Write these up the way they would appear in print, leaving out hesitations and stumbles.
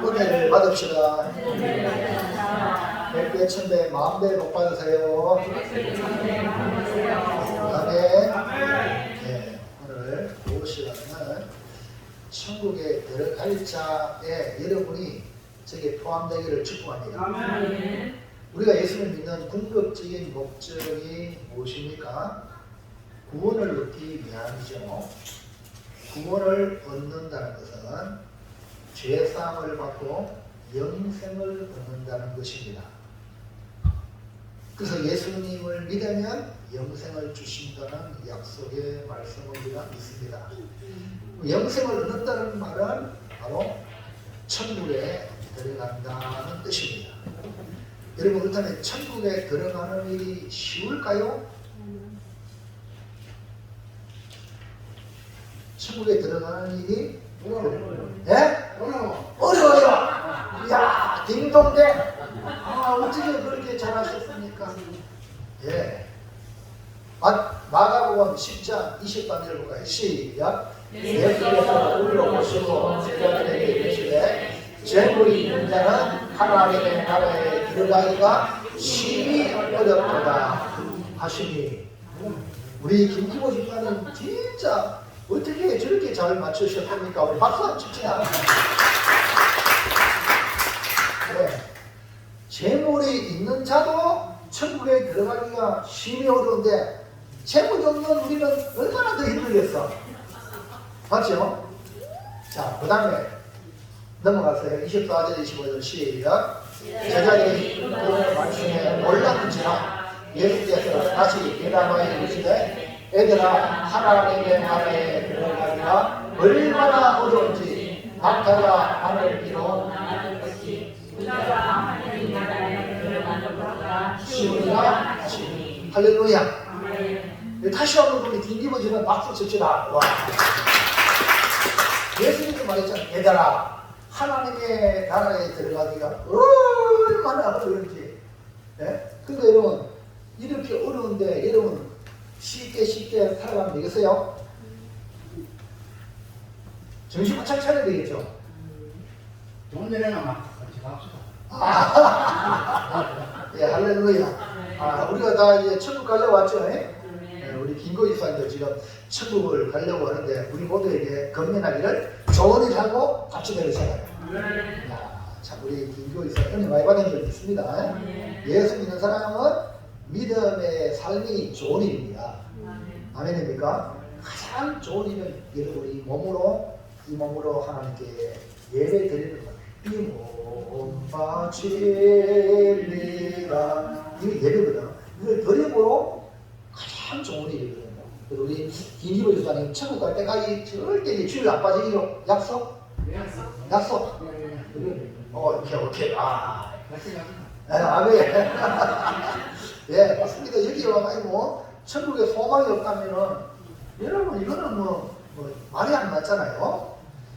은혜를 받읍시다. 백배 천배 만배 복 받으세요. 아멘. 네, 오늘 그 시간은 천국에 들어갈 자에 여러분이 저게 포함되기를 축복합니다. 우리가 예수를 믿는 궁극적인 목적이 무엇입니까? 구원을 얻기 위함이죠. 구원을 얻는다는 것은 죄사함을 받고 영생을 얻는다는 것입니다. 그래서 예수님을 믿으면 영생을 주신다는 약속의 말씀을 우리가 믿습니다. 영생을 얻는다는 말은 바로 천국에 들어간다는 뜻입니다. 여러분, 그렇다면 천국에 들어가는 일이 쉬울까요? 천국에 들어가는 일이 어려워요. 이야, 딩동댕. 어떻게 그렇게 잘하셨습니까? 예. 마가복음 10장 20절 볼까요? 시작. 예수께서 우리를 오시고 제자들에게 이르시되 재물이 있는 자는 하나님의 나라에 들어가기가 심히 어렵도다 하시니, 우리 김기모 집사님 진짜 어떻게 저렇게 잘 맞추셨습니까? 우리 박수 한번 칩시다. 네. 재물이 있는 자도 천국에 들어가기가 심히 어려운데 재물이 없는 우리는 얼마나 더 힘들겠어. 맞죠? 자, 그 다음에 넘어가세요. 24절 25절 시작. 제자들이 그 말씀에 놀랐는지라 예수께서 다시 대답하여 이르시되 애들아, 하나님의 나라에 들어가기가 얼마나 어려운지 각자가 하늘 비로 쉬우리라 하시니. 할렐루야. 다시 한번 우리 딩기버지는 박수 칩시다. 와. 예수님도 말했잖아요. 얘들아, 하나님의 나라에 들어가기가 얼마나 어려운지. 네? 그러니까 여러분, 이렇게 어려운데 여러분 쉽게 살아가면 되겠어요? 정신 바짝 차려야 되겠죠? 좋은 데는 막 같이 갑시다. 예, 할렐루야. 우리가 다 이제 천국 가려고 왔죠? 예? 우리 김고지사님도 지금 천국을 가려고 하는데 우리 모두에게 건면하기를 좋은 일 하고 같이 되세요. 참, 우리 김고지사 은혜 많이 받은 줄 믿습니다. 예수 믿는 사람은 믿음의 삶이 좋은 일입니다. 아멘입니까? 가장 좋은 일은 여러분이 이 몸으로 하나님께 예배 드리는 것. 이 몸 바치리라. 이게 예배거든. 이걸 드림으로 가장 좋은 일이거든요. 그래서 우리 김기보 교사님 천국 갈 때까지 절대 주일 안 빠지기로 약속? 약속? 오케이. 아멘. 예, 맞습니다. 여기 와가지고 뭐 천국에 소망이 없다면은 여러분 이거는 뭐 말이 안 맞잖아요.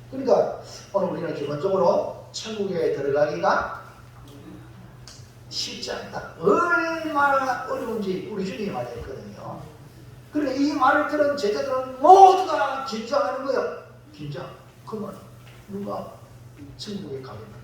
그러니까 오늘 우리는 기본적으로 천국에 들어가기가 쉽지 않다. 얼마나 어려운지 우리 주님이 말했거든요. 그러니까 이 말을 들은 제자들은 모두가 긴장하는 거예요. 긴장. 그러면 누가 천국에 가겠는가?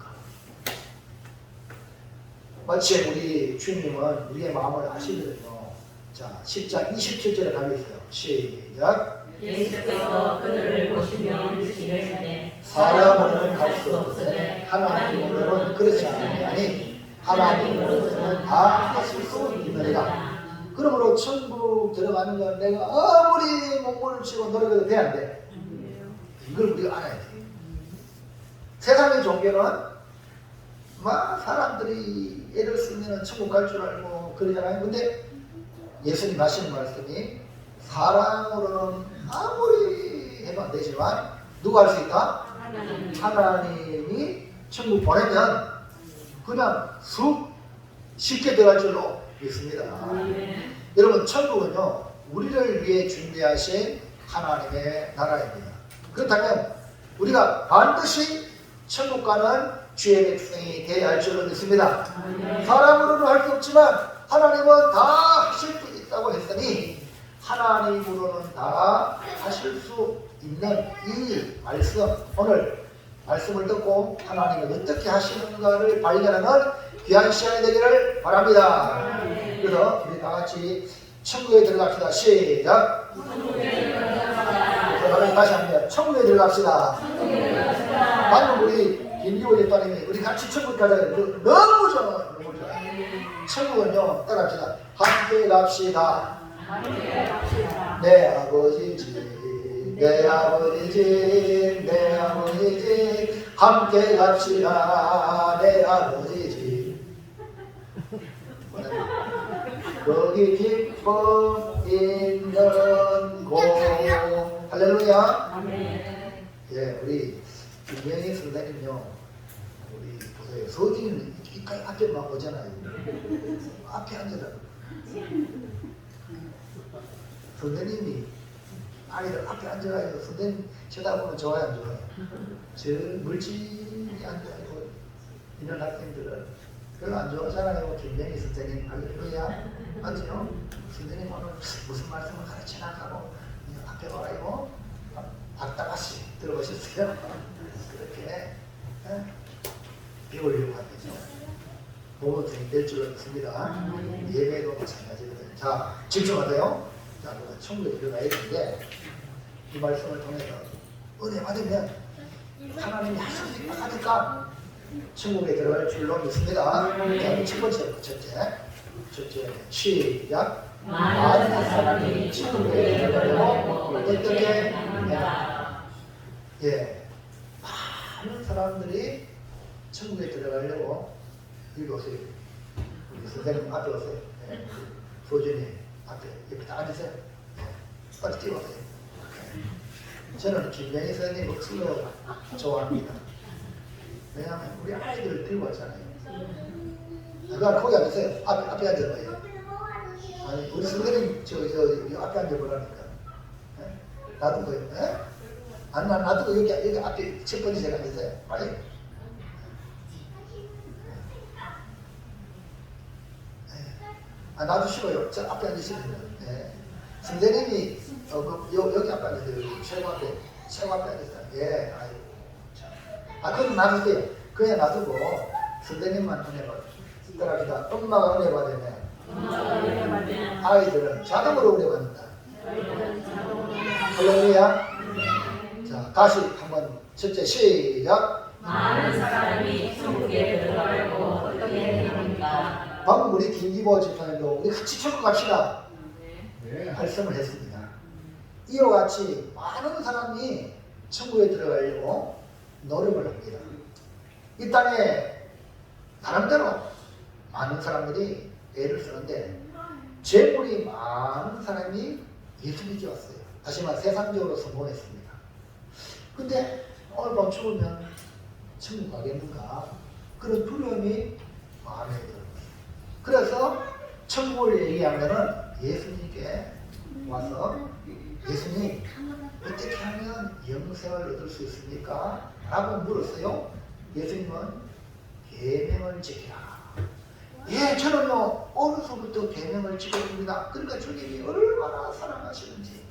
마치 우리 주님은 우리의 마음을 아시거든요. 자, 10장 27절에 가겠어요. 시작. 예수께서 그들을 보시며 이르시되 사람으로는 갈 수 없으되 하나님으로는 그렇지 아니하니 하나님으로서는 다 하실 수 있느니라. 그러므로 천국 들어가는 건 내가 아무리 몸부림을 치고 노력해도 돼, 안 돼? 이걸 우리가 알아야 돼. 세상의 종교는 막 사람들이 애를 쓰면 천국 갈 줄 알고 그러잖아요. 근데 예수님 하시는 말씀이 사람으로는 아무리 해도 안 되지만 누가 할 수 있다? 하나님이 천국 보내면 그냥 쉽게 들어갈 줄로 믿습니다. 여러분, 천국은요 우리를 위해 준비하신 하나님의 나라입니다. 그렇다면 우리가 반드시 천국 가는 주의 백성이 되어야 할 줄로 믿습니다. 사람으로는 할 수 없지만 하나님은 다 하실 수 있다고 했으니 하나님으로는 다 하실 수 있는 이 말씀, 오늘 말씀을 듣고 하나님이 어떻게 하시는가를 발견하는 귀한 시간이 되기를 바랍니다. 그래서 우리 다 같이 천국에 들어갑시다. 시작. 그러면 다시 한번 천국에 들어갑시다. 방금 우리 김기호 예빠님이 우리 같이 천국 가자. 너무 좋아. 너무 좋아. 천국은요, 따라합시다. 함께 갑시다. 내 아버지 집, 내 아버지 집, 내 아버지 집, 함께 갑시다. 내 아버지 집. 거기 기쁨 있는 곳. 할렐루야. 예, 우리 김명희 선생님요, 우리 보세요. 서진은 이까지 앞에만 오잖아요. 앞에 앉아라. 선생님이 아이들 앞에 앉아가지고 선생님 쳐다보면 좋아요, 안 좋아요? 저 물질이 앉아있고 이런 학생들은 별로 안 좋아하잖아요. 김명희 선생님, 할렐루야. 맞죠? 선생님 오늘 무슨 말씀을 가르치나 하고 앞에 와가지고 악다가시 들어보셨어요? 그렇게 배우려고 하겠죠. 보호생이 될 줄은 믿습니다. 예배도 마찬가지거든요. 자, 집중하세요. 자, 우리가 천국에 들어가야 되는데 이 말씀을 통해서 은혜 받으면 하나님이 하시는 거 하니까 천국에 들어갈 줄로 믿습니다. 자, 첫 번째, 첫째, 시작. 많은 사람이 천국에 들어가려고 어떻게 합니다. 예, 많은 사람들이 천국에 들어가려고 여기 오세요. 우리 선생님 앞에 오세요. 예, 소준이 앞에 옆에 다 앉으세요. 예, 빨리 뛰어오세요. 저는 김명희 선생님 목소리를 좋아합니다. 왜냐하면 우리 아이들을 들고 왔잖아요. 그러니까 거기 앉으세요. 앞에 앉아봐요. 아니, 우리 선생님 저 앞에 앉아보라니까. 예? 놔두고요. 예? 안 놔두고 여기 앞에 첫 번째 제가 앉으세요. 빨리. 놔두시고요. 저 앞에 앉으시면 돼요. 예. 선생님이 여기 앞에 앉으세요. 여기 최고 앞에 앉으세요. 예, 아이고. 참. 그럼 놔두세요. 그냥 놔두고 선생님만 은혜 받으시고 따라합시다. 엄마가 은혜 받으면 아이들은 자동으로 은혜 받는다. 할렐루야. 자, 다시 한번 첫째 시작. 많은 사람이 천국에 들어가려고 어떻게 합니까? 방금 우리 김기보 집사님도 우리 같이 천국 갑시다 네. 말씀을 했습니다. 이와 같이 많은 사람이 천국에 들어가려고 노력을 합니다. 이 땅에 나름대로 많은 사람들이 애를 쓰는데 재물이 많은 사람이 예수 믿지 왔어요. 다시 말해 세상적으로 성공했습니다. 근데 오늘 밤 죽으면 천국 가겠는가? 그런 두려움이 마음에 들어요. 그래서 천국을 얘기하면은 예수님께 와서 예수님 어떻게 하면 영생을 얻을 수 있습니까? 라고 물었어요. 예수님은 계명을 지키라. 예, 저는요 어려서부터 계명을 지켰습니다. 그러니까 주님이 얼마나 사랑하시는지.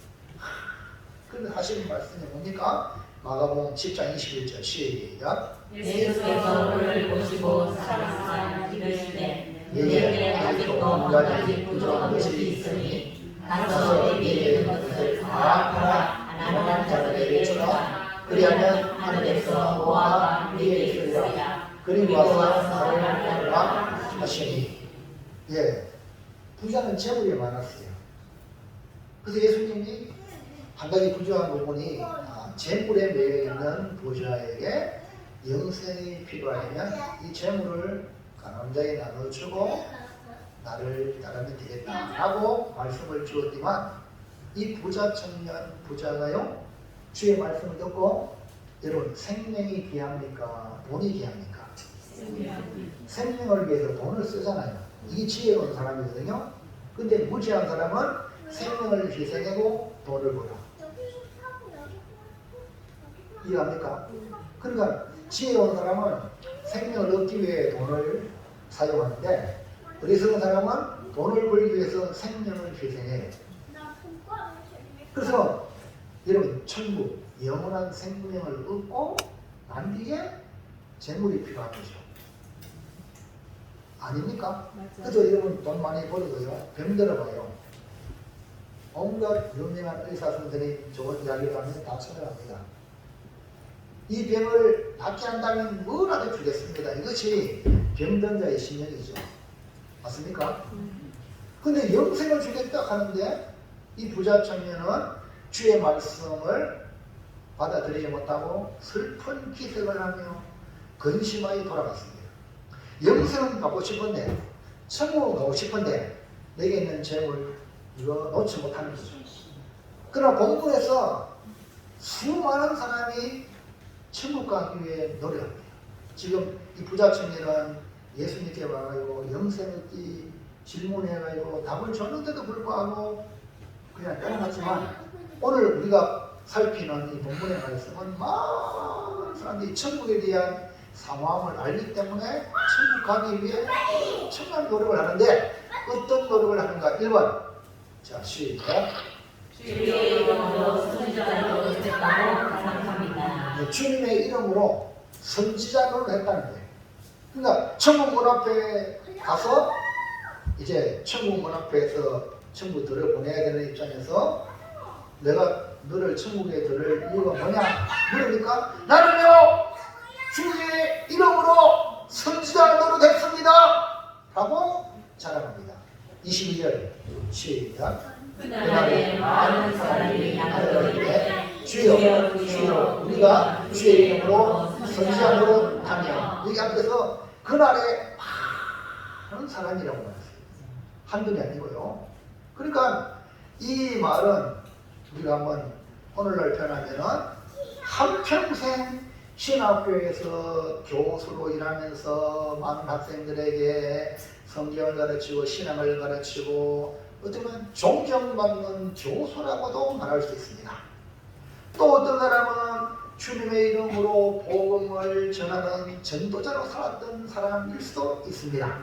그런데 하시는 말씀이 뭡니까? 마가복음 10장 21절 시작. 예수께서 그를 보시고 사랑하사 이르시되 내게 아직도 한 가지 부족한 것이 있으니 가서 내게 있는 것을 다 팔아 가난한 자들에게 주라. 그리하면 하늘에서 보화가 네게 있으리라. 그리고 와서 나를 따르라 하시니. 예, 부자는 재물이 많았어요. 그래서 예수님이 한 가지 부족한 부분이 재물에 매여 있는 부자에게 영생이 필요하면 이 재물을 가난자에 나눠주고 나를 따르면 되겠다라고 말씀을 주었지만 이 부자 청년 부자가요 주의 말씀을 듣고 여러분 생명이 귀합니까? 돈이 귀합니까? 생명을 위해서 돈을 쓰잖아요. 이게 지혜로운 사람이거든요. 근데 무지한 사람은 생명을 희생하고 돈을 벌어. 이해합니까? 그러니까 지혜로운 사람은 생명을 얻기 위해 돈을 사용하는데 어리석은 사람은 돈을 벌기 위해서 생명을 희생해요. 그래서 여러분 천국 영원한 생명을 얻고 난 뒤에 재물이 필요한 거죠. 아닙니까? 그래서 여러분 돈 많이 벌어도요, 병 들어봐요. 온갖 유명한 의사 선생님 좋은 이야기를 하면 다 찾아갑니다. 이 병을 낫게 한다면 뭐라도 주겠습니다. 이것이 병든 자의 신령이죠. 맞습니까? 근데 영생을 주겠다 하는데 이 부자 청년은 주의 말씀을 받아들이지 못하고 슬픈 기색을 하며 근심하여 돌아갔습니다. 영생은 가고 싶은데, 천국은 가고 싶은데 내게 있는 재물 이거 놓지 못하는 거죠. 그러나 본문에서 수많은 사람이 천국 가기 위해 노력합니다. 지금 이 부자 청년은 예수님께 와가지고 영생을 질문해가지고 답을 줬는데도 불구하고 그냥 떠나갔지만, 오늘 우리가 살피는 이 본문의 말씀은 많은 사람들이 천국에 대한 상황을 알기 때문에 천국 가기 위해 정말 노력을 하는데, 어떤 노력을 하는가? 1번, 자 시작. 주의 이름으로 선지자 노릇했다고 가상합니다. 주님의 이름으로 선지자 노릇을 했다는 거예요. 그러니까 천국 문 앞에 가서 이제 천국 문 앞에서 천국 들을 보내야 되는 입장에서 내가 너를 천국에 들을 이유가 뭐냐 물으니까 나는요 주의 이름으로 선지자 노릇했습니다 라고 자랑합니다. 22절 시작. 그날에 많은 사람이 나더러 주여 주여 우리가 주의 이름으로 선지자 노릇하며, 여기 앞에서 그날에 많은 사람이라고 말했어요. 한둘이 아니고요. 그러니까 이 말은 우리가 한번 오늘날 표현하면은 한평생 신학교에서 교수로 일하면서 많은 학생들에게 성경을 가르치고 신앙을 가르치고 어쩌면 존경받는 교수라고도 말할 수 있습니다. 또 어떤 사람은 주님의 이름으로 복음을 전하는 전도자로 살았던 사람일 수도 있습니다.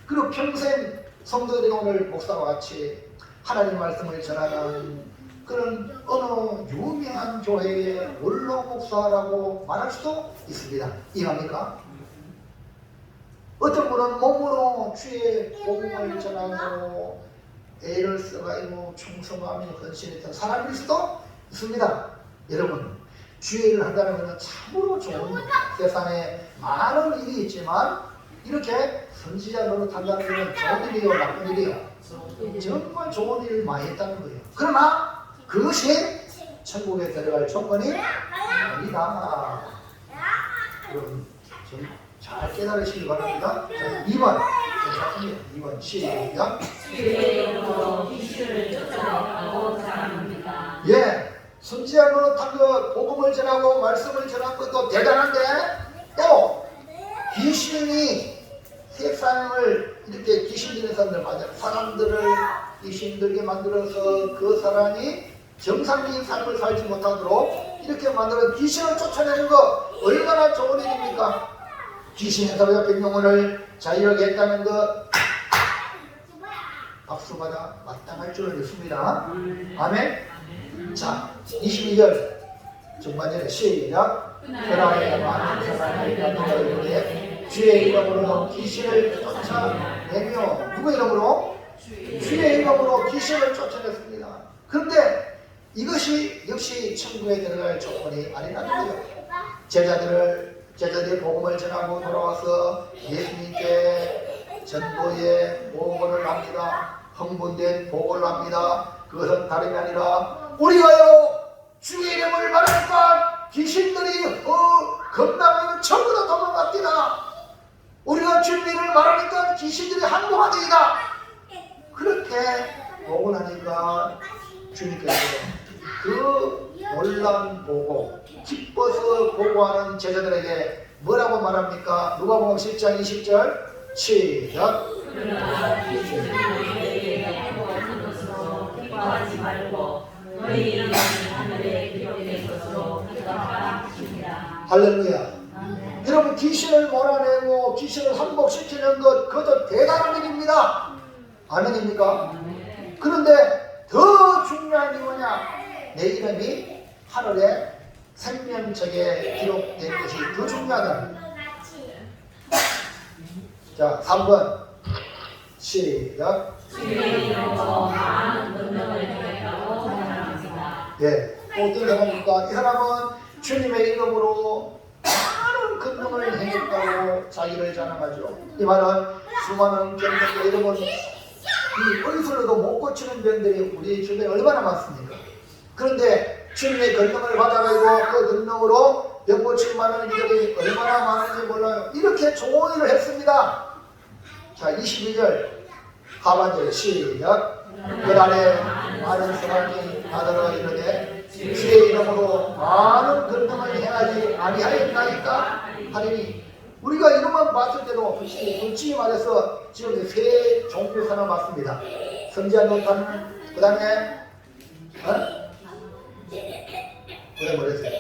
그리고 평생 성도들이 오늘 목사와 같이 하나님 말씀을 전하는 그런 어느 유명한 교회의 원로 목사라고 말할 수도 있습니다. 이해합니까? 어떤 분은 몸으로 주의 복음을 전하고 애를 써가지고 충성하며 헌신했던 사람일 수도 있습니다. 여러분, 주의 일을 한다는 것은 참으로 좋은 일입니다. 세상에 많은 일이 있지만 이렇게 선지자 노릇한다는 것은 좋은 일이요 나쁜 일이요? 정말 좋은 일을 많이 했다는 거예요. 그러나 그것이 천국에 들어갈 조건이 아니다. 그럼 좀 잘 깨달으시기 바랍니다. 자, 2번 2번 시작. 주의 이름으로 귀신을 쫓아내고 자랑합니다. 예, 선지자 노릇한 것, 복음을 전하고 말씀을 전한 것도 대단한데 또 귀신이 세상을 이렇게 귀신 들린 사람들 맞아요. 사람들을 귀신 들게 만들어서 그 사람이 정상적인 삶을 살지 못하도록 이렇게 만들어 귀신을 쫓아내는 거 얼마나 좋은 일입니까? 귀신에서 옆에 영혼을 자유하게 했다는 것 박수받아 마땅할 줄을 믿습니다. 아멘. 자, 22절 중반절에 시작. 그날에 많은 사람이 너를 위해 주의 이름으로 귀신을 쫓아내며, 누구 이름으로? 주의 이름으로 귀신을 쫓아냈습니다. 그런데 이것이 역시 천국에 들어갈 조건이 아니라는 거죠. 제자들의 복음을 전하고 돌아와서 예수님께 전도의 보고를 합니다. 흥분된 보고를 합니다. 그것은 다름이 아니라 우리가요 주의 이름을 말하니까 귀신들이 겁나면 전부 다 도망갑니다. 우리가 주의 이름을 말하니까 귀신들이 항복하더이다. 그렇게 보고를 하니까 주님께서 그 놀라운 보고, 기뻐서 보고하는 제자들에게 뭐라고 말합니까? 누가복음 10장 20절 시작. 그러나 귀신을 너희에게 하는 것으로 기뻐하지 말고 너희 이름은 하늘에 기록된 것으로 기뻐하라 하십니다. 할렐루야. 여러분, 귀신을 몰아내고 귀신을 항복시키는 것, 그것도 대단한 일입니다. 아멘입니까? 그런데 더 중요한 게 뭐냐? 내 이름이 하늘에 생명책에 기록된 것이 더 중요하다. 자, 3번 시작. 주의 이름으로 많은 권능을 행했다고 자랑합니다. 예, 어떤 사람입니까? 이 사람은 주님의 이름으로 많은 권능을 행했다고 자기를 자랑하죠. 이 말은 수많은 병들이 여러분 이 의술로도 못 고치는 병들이 우리 주변에 얼마나 많습니까? 그런데 주님의 권능을 받아가지고 그 권능으로 병 고칠 만한 이들이 얼마나 많은지 몰라요. 이렇게 좋은 일을 했습니다. 자, 22절 하반절 시작. 그날에 많은 사람이 나더러 이르되 주의 이름으로 많은 권능을 행하지 아니하였나이까 하리니. 우리가 이것만 봤을 때도 솔직히 말해서 지금 세 종류 사람 맞습니다. 선지자 노탄, 그 다음에 뭐랬어요?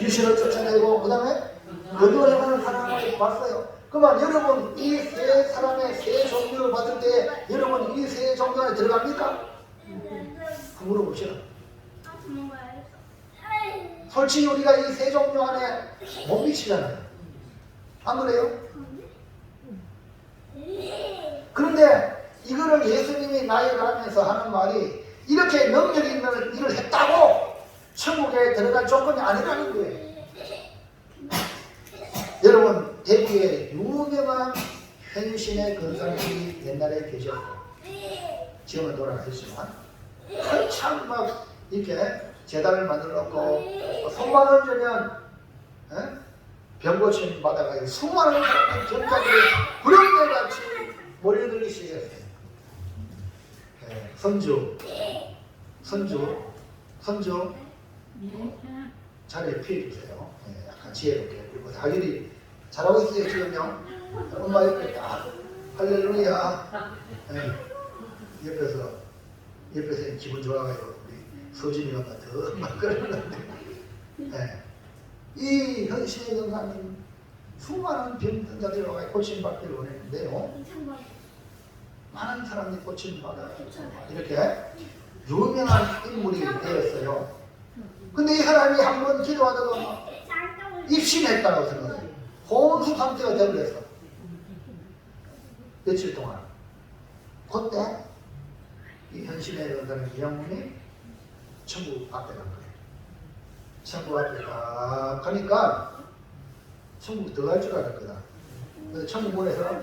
귀신을 쫓아내고 그 다음에 권능을 행하는 사람을 봤어요. 그러면 여러분 이 세 사람의 세 종류를 봤을 때 여러분 이 세 종류 안에 들어갑니까? 한번 물어봅시다. 솔직히 우리가 이 세 종류 안에 못 미치잖아요. 안 그래요? 그런데 이거를 예수님이 나이를 하면서 하는 말이 이렇게 능력 있는 일을 했다고 천국에 들어갈 조건이 아니라는 거예요. 여러분 대구에 유명한 현신의 근사님이 옛날에 계셨어요. 지금은 돌아가셨지만 한참 막 이렇게 재단을 만들어 놓고 손만 얹으면 병 고침 받아가지고 수많은 사람들 경자들이 불현대같이 몰려들기 시작했어요. 선주 자리에 피해주세요. 약간 지혜롭게. 그리고 다들이 잘하고 있어요. 지금요. 엄마 옆에 딱 할렐루야. 옆에서 기분 좋아가지고 우리 서진이가 더막 그러는데 이 현신의 영상은 수많은 병자들이 와서 고침받기를 원했는데요. 많은 사람들이 고침받아요. 이렇게 유명한 인물이 되었어요. 근데 이 사람이 한번 기도하다가 입신했다고 생각해요. 혼수 상태가 되어버렸어. 며칠 동안. 그때 이 현신의 영상의 영혼이 천국 앞에 간 거예요. 천국 앞에 딱 가니까 천국 들어갈 줄 알았거든. 그래서 천국 문에서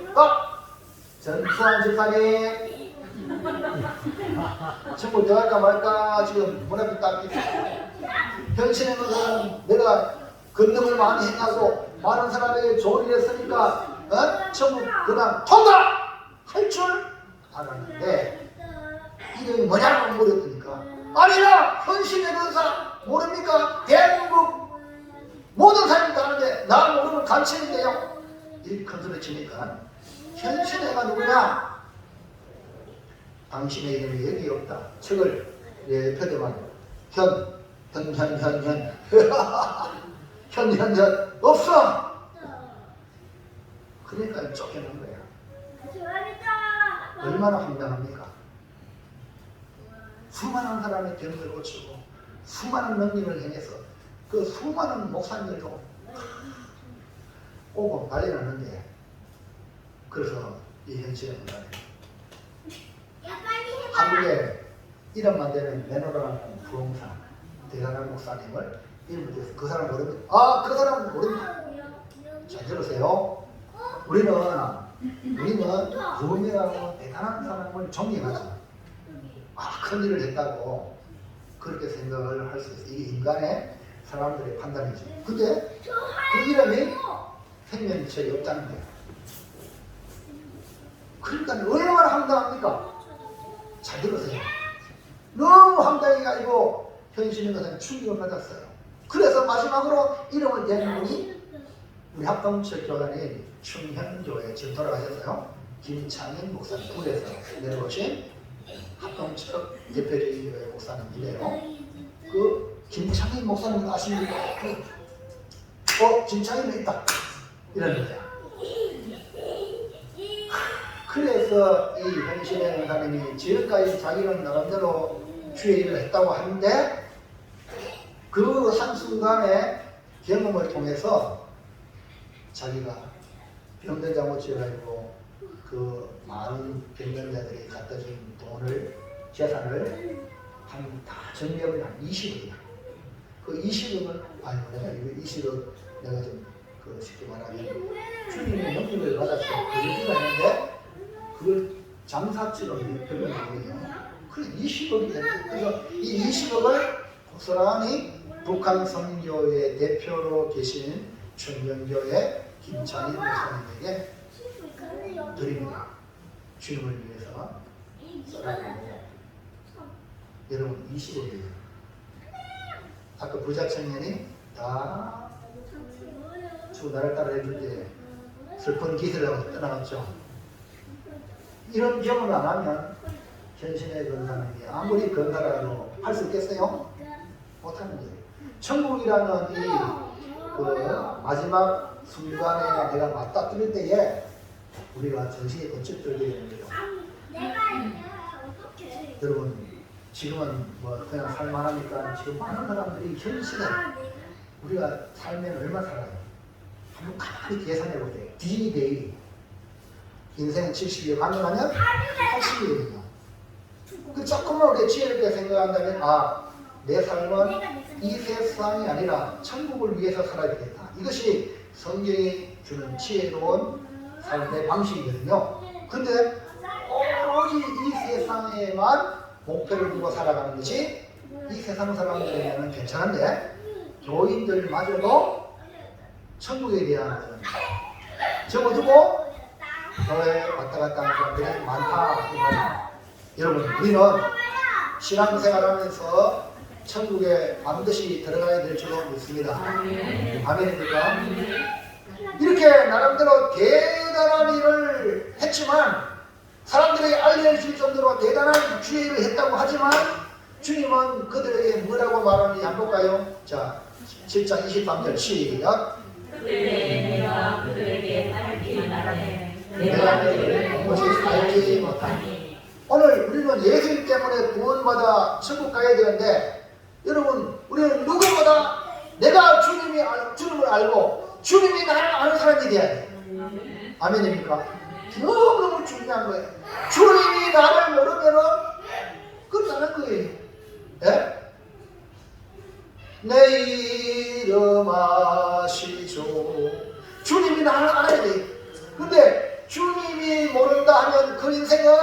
전투한 집사님 천국 들어갈까 말까 지금 문 앞에 딱 있어요. 현신의 것은 내가 권능을 많이 행하고 많은 사람에게 좋은 일을 했으니까 천국 그냥 통과 할 줄 알았는데 이름이 뭐냐고 물었더니까 아니라 현신의 근사 모릅니까? 대한민국 모든 사람이 다 아는데 나 모르면 간첩인데요. 이 큰 소리 치니까 현신애가 누구냐? 당신의 이름이 여기 없다. 책을 펴더만 현 없어. 그러니까 쫓겨난 거야. 얼마나 황당합니까? 수많은 사람의 병을 고치고 수많은 능력을 행해서 그 수많은 목사님들도 오고 난리 났는데 그래서 이 현실의 문제는 한국에 이름만 되면 메노라는 부흥사 대단한 목사님을 이름을 대서 그 사람 모릅니까? 그 사람 모릅니까? 잘 들으세요. 우리는 유명하고 대단한 사람을 존경하지. 큰 일을 했다고 그렇게 생각을 할 수 있어요. 이게 인간의 사람들의 판단이지. 근데 그 이름이 생명체이 없다는 거예요. 그러니까 얼마나 황당합니까? 잘 들으세요. 너무 황당해가지고 현실인 것은 충격을 받았어요. 그래서 마지막으로 이름을 댄 분이 우리 합동철 교단의 충현교회 지금 돌아가셨어요. 김창인 목사님 부에서 내려오신 합동철 대표적인 교회 목사님이래요. 그 김창인 목사님 아십니까? 김창인은 있다 이런 거죠. 그래서 이 현신의 목사님이 지금까지 자기는 나름대로 주의 일을 했다고 하는데 그 한순간의 경험을 통해서 자기가 병든 자 못지라고 그 많은 병변자들이 갖다 준 돈을, 재산을 다 정리하면 한 20억이다. 그 20억을, 아니, 내가 이거 20억 내가 좀 쉽게 말하면 주님의 능력을 받았어. 그 얘기가 있는데 그걸 장사치로 표현하거든요. 그래서 20억이 됐대. 그래서 이 20억을 고스란히 북한 선교의 대표로 계신 천명교의 김찬희 목사님에게 드립니다. 주님을 위해서 써라고. 여러분 20억이에요. 아까 부자 청년이 다 주 나를 따라 해줄 때 슬픈 기세를 하고 떠나갔죠. 이런 경험을 안 하면 현신의 건사는 게 아무리 건사라도 할 수 있겠어요? 못하는 거예요. 천국이라는 이 마지막 순간에 내가 맞닥뜨릴 때에 우리가 정신이 번쩍 들게 되는 거죠. 여러분 지금은 뭐 그냥 살만하니까 지금 많은 사람들이 현실에 우리가 살면 얼마 살아요? 한번 가만히 계산해 보세요. D-Day 인생 70일 가능하면 80일이거든요. 그 조금만 우리가 지혜롭게 생각한다면 내 삶은 이 세상이 아니라 천국을 위해서 살아야 되겠다. 이것이 성경이 주는 지혜로운 삶의 방식이거든요. 근데 오로지 이 세상에만 목표를 두고 살아가는 것이 이 세상 사람들에게는 괜찮은데 교인들마저도 천국에 대한 적어두고 교회에 왔다 갔다 하는 사람들이 많다. 여러분 우리는 신앙생활하면서 천국에 반드시 들어가야 될 줄로 믿습니다. 아멘입니까? 이렇게 나름대로 대단한 일을 했지만 사람들에게 알려질 정도로 대단한 주의를 했다고 하지만 주님은 그들에게 뭐라고 말하는지 한번 볼까요? 자, 7장 23절 시작. 내가 그들에게 알기만 하네. 내가 너희를 오직 알지 못하니. 오늘 우리는 예수님 때문에 구원받아 천국 가야 되는데 여러분 우리는 누구보다 내가 주님을 알고 주님이 나를 아는 사람이 돼야 돼. 아멘입니까? 너무너무 중요한 거예요. 주님이 나를 모르면은 끝나는 거예요. 예? 내 이름 아시죠. 주님이 나를 알아야 돼. 근데 주님이 모른다 하면 그 인생은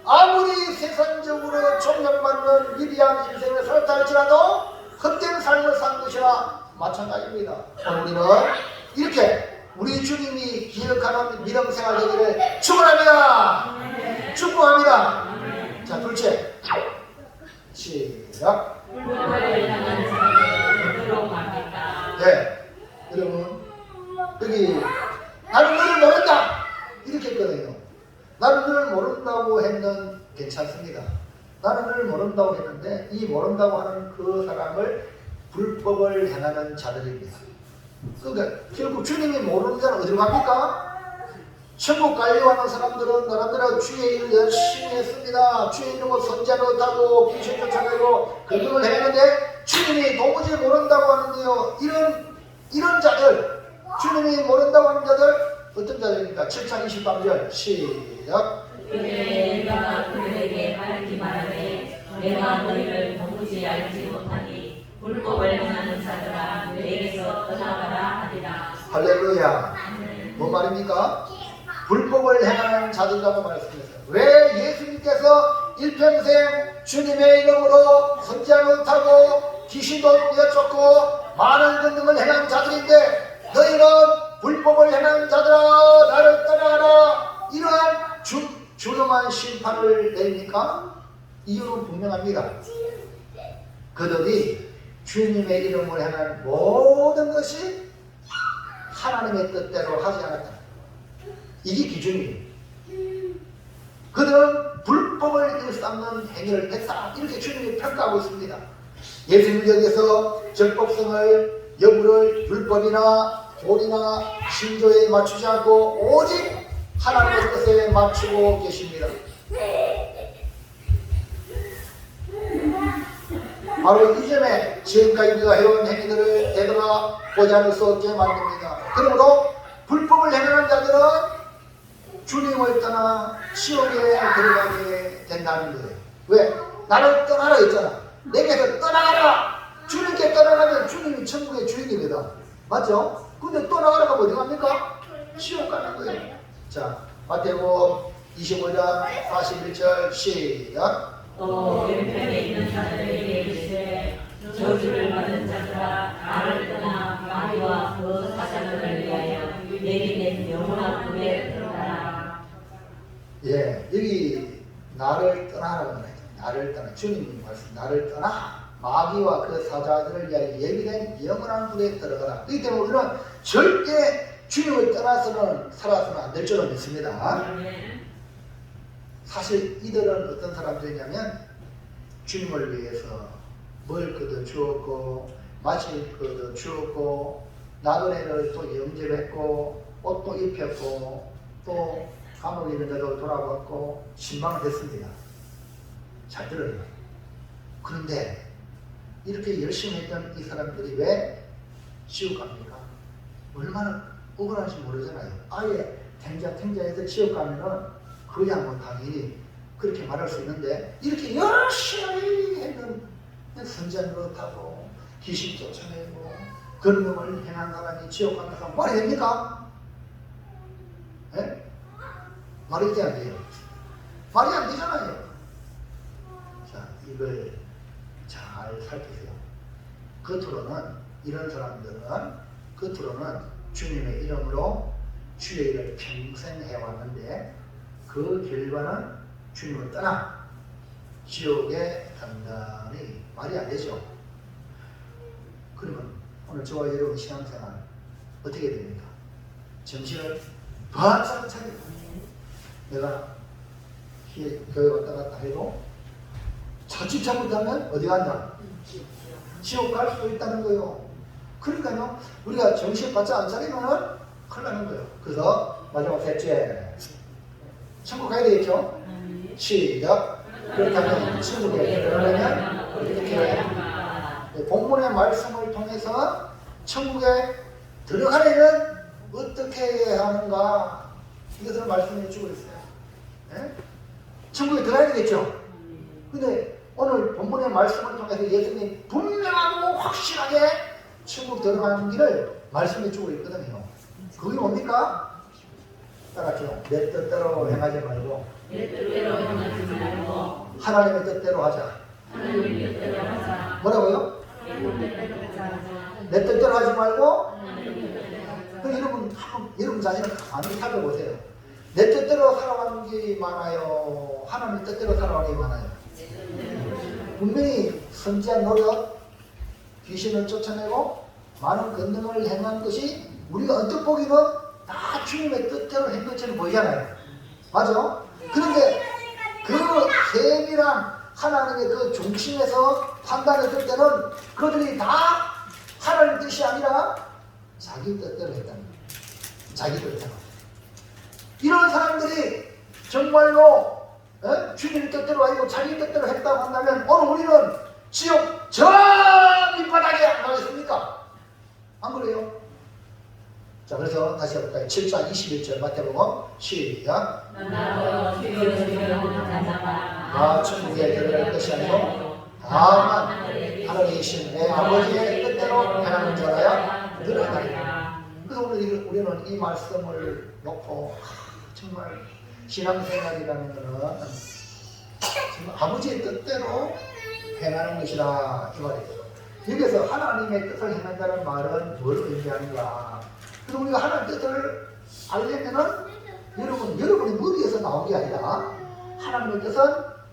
아무리 세상적으로 존경받는 위대한 인생을 살다 할지라도 헛된 삶을 산 것이나 마찬가지입니다. 우리는 이렇게 우리 주님이 기억하는 믿음 생활 되기를 축원합니다. 축복합니다. 자, 둘째. 시작. 네, 여러분 여기 나는 너를 모른다 이렇게 했거든요. 나는 너를 모른다고 했는 괜찮습니다. 나는 너를 모른다고 했는데 이 모른다고 하는 그 사람을 불법을 행하는 자들입니다. 그러니까 결국 주님이 모르는 자는 어디로 갑니까? 천국 가려고 하는 사람들은 나름대로 주의 일을 열심히 했습니다. 주의 이름을 선지하고 귀신 쫓아내고 그걸 했는데 주님이 도무지 모른다고 하는데요. 이런 자들, 주님이 모른다고 하는 자들 어떤 자들입니까? 7장 23절 시작. 내가 그들에게 밝히 말하되 내가 너희를 도무지 알지 못하니 불법을 행하는 자들아 내게서 떠나가라 하리라. 할렐루야. 뭔 말입니까? 불법을 행하는 자들이라고 말했습니다. 왜 예수님께서 일평생 주님의 이름으로 선지자 못하고 귀신도 내쫓고 많은 권능을 행한 자들인데 너희는 불법을 행하는 자들아 나를 따라가라 이러한 준엄한 심판을 내립니까? 이유는 분명합니다. 그들이 주님의 이름을 행한 모든 것이 하나님의 뜻대로 하지 않았다. 이게 기준이에요. 그들은 불법을 일삼는 행위를 했다. 이렇게 주님이 평가하고 있습니다. 예수님에게서 적법성을 여부를 율법이나 교리나 신조에 맞추지 않고 오직 하나님의 뜻에 맞추고 계십니다. 바로 이전에 지금까지 우리가 해온 행위들을 되돌아 보지 않을 수 없게 만듭니다. 그러므로 불법을 행하는 자들은 주님을 떠나 지옥에 들어가게 된다는 거예요. 왜? 나를 떠나라 했잖아. 내게서 떠나가라. 주님께 떠나가면 주님이 천국의 주인이거든. 맞죠? 근데 떠나가라가 어디 갑니까? 지옥 가는 거예요. 자, 마태복음 25장 41절 시작. 또 왼편에 있는 자들에게 이르시되 저주를 받은 자들아 나를 떠나 마귀와 그 사자들을 위하여 내게 낸 영원한 불에 들어가라. 예, 여기 나를 떠나라고 말해요. 나를 떠나. 주님 말씀, 나를 떠나 마귀와 그 사자들을 위하여 예비된 영원한 불에 들어가라. 그렇기 때문에 우리는 절대 주님을 떠나서는 살아서는 안 될 줄로 믿습니다. 사실 이들은 어떤 사람들이냐면 주님을 위해서 먹을 것도 주었고 마실 것도 주었고 나그네를 또 영접했고 옷도 입혔고 또 감옥에 있는 데도 돌아봤고 신방을 했습니다. 잘 들어요. 그런데 이렇게 열심히 했던 이 사람들이 왜 지옥 갑니까? 얼마나 억울한지 모르잖아요. 아예 탱자해서 지옥 가면은 그야 뭐 당연히 그렇게 말할 수 있는데 이렇게 열심히 했는 선자 노릇하고 귀신 쫓아내고 근명을 행한 사람이 지옥 간다고 말이 됩니까? 예? 말이 돼 안 돼요? 말이 안 되잖아요. 자, 이걸 잘 살피세요. 겉으로는 이런 사람들은 겉으로는 주님의 이름으로 주의 일을 평생 해왔는데 그 결과는 주님을 떠나 지옥에 간다니 말이 안 되죠. 그러면 오늘 저와 여러분 신앙생활 어떻게 됩니까? 정신을 바짝 차리고 내가 교회 왔다 갔다 해도 자칫 잘못하면 어디 간다? 지옥 갈 수도 있다는 거예요. 그러니까요, 우리가 정신 바짝 안 차리면 큰일 나는 거예요. 그래서 마지막 셋째, 천국 가야 되겠죠? 시작. 그렇다면 천국에 들어가려면 어떻게 해야 합니까? 본문의 말씀을 통해서 천국에 들어가려면 어떻게 해야 하는가? 이것을 말씀해 주고 있어요. 네? 천국에 들어가야 되겠죠? 근데 오늘 본문의 말씀을 통해서 예수님이 분명하고 확실하게 천국 들어가는 길을 말씀해 주고 있거든요. 그게 뭡니까? 따라하죠. 내 뜻대로 행하지 말고 내 뜻대로 행하지 말고 하나님의 뜻대로 하자. 하나님의 뜻대로 하자. 뭐라고요? 내 뜻대로 하지 말고 여러분 자신을 가만히 살펴보세요. 내 뜻대로 살아가는 게 많아요? 하나님의 뜻대로 살아가는 게 많아요? 분명히 선지한 노력, 귀신을 쫓아내고 많은 권능을 행한 것이 우리가 언뜻 보기는 다 주님의 뜻대로 한 것처럼 보이잖아요. 맞아? 그런데 그 세밀한 하나님의 그 중심에서 판단했을 때는 그들이 다 하나님 뜻이 아니라 자기 뜻대로 했다는 거예요. 자기 뜻대로. 이런 사람들이 정말로 주님 뜻대로 아니고 자기 뜻대로 했다고 한다면 오늘 우리는 지옥 저 밑바닥에 안 가겠습니까? 안 그래요? 자, 그래서 다시 해볼까요? 7장 21절 마태복음 시작. 나 천국에 들어갈 것이 아니고 다만 하나님이신 내 아버지의 뜻대로 행하는 자라야 들어가리라. 그래서 오늘 우리는 이 말씀을 놓고 정말 신앙생활이라는 것은 정말 아버지의 뜻대로 행하는 것이다 이 말이에요. 여기서 하나님의 뜻을 행한다는 말은 뭘 의미하는가? 그래서 우리가 하나님의 뜻을 알려면은 여러분의 머리에서 나온 게 아니라 하나님의 뜻은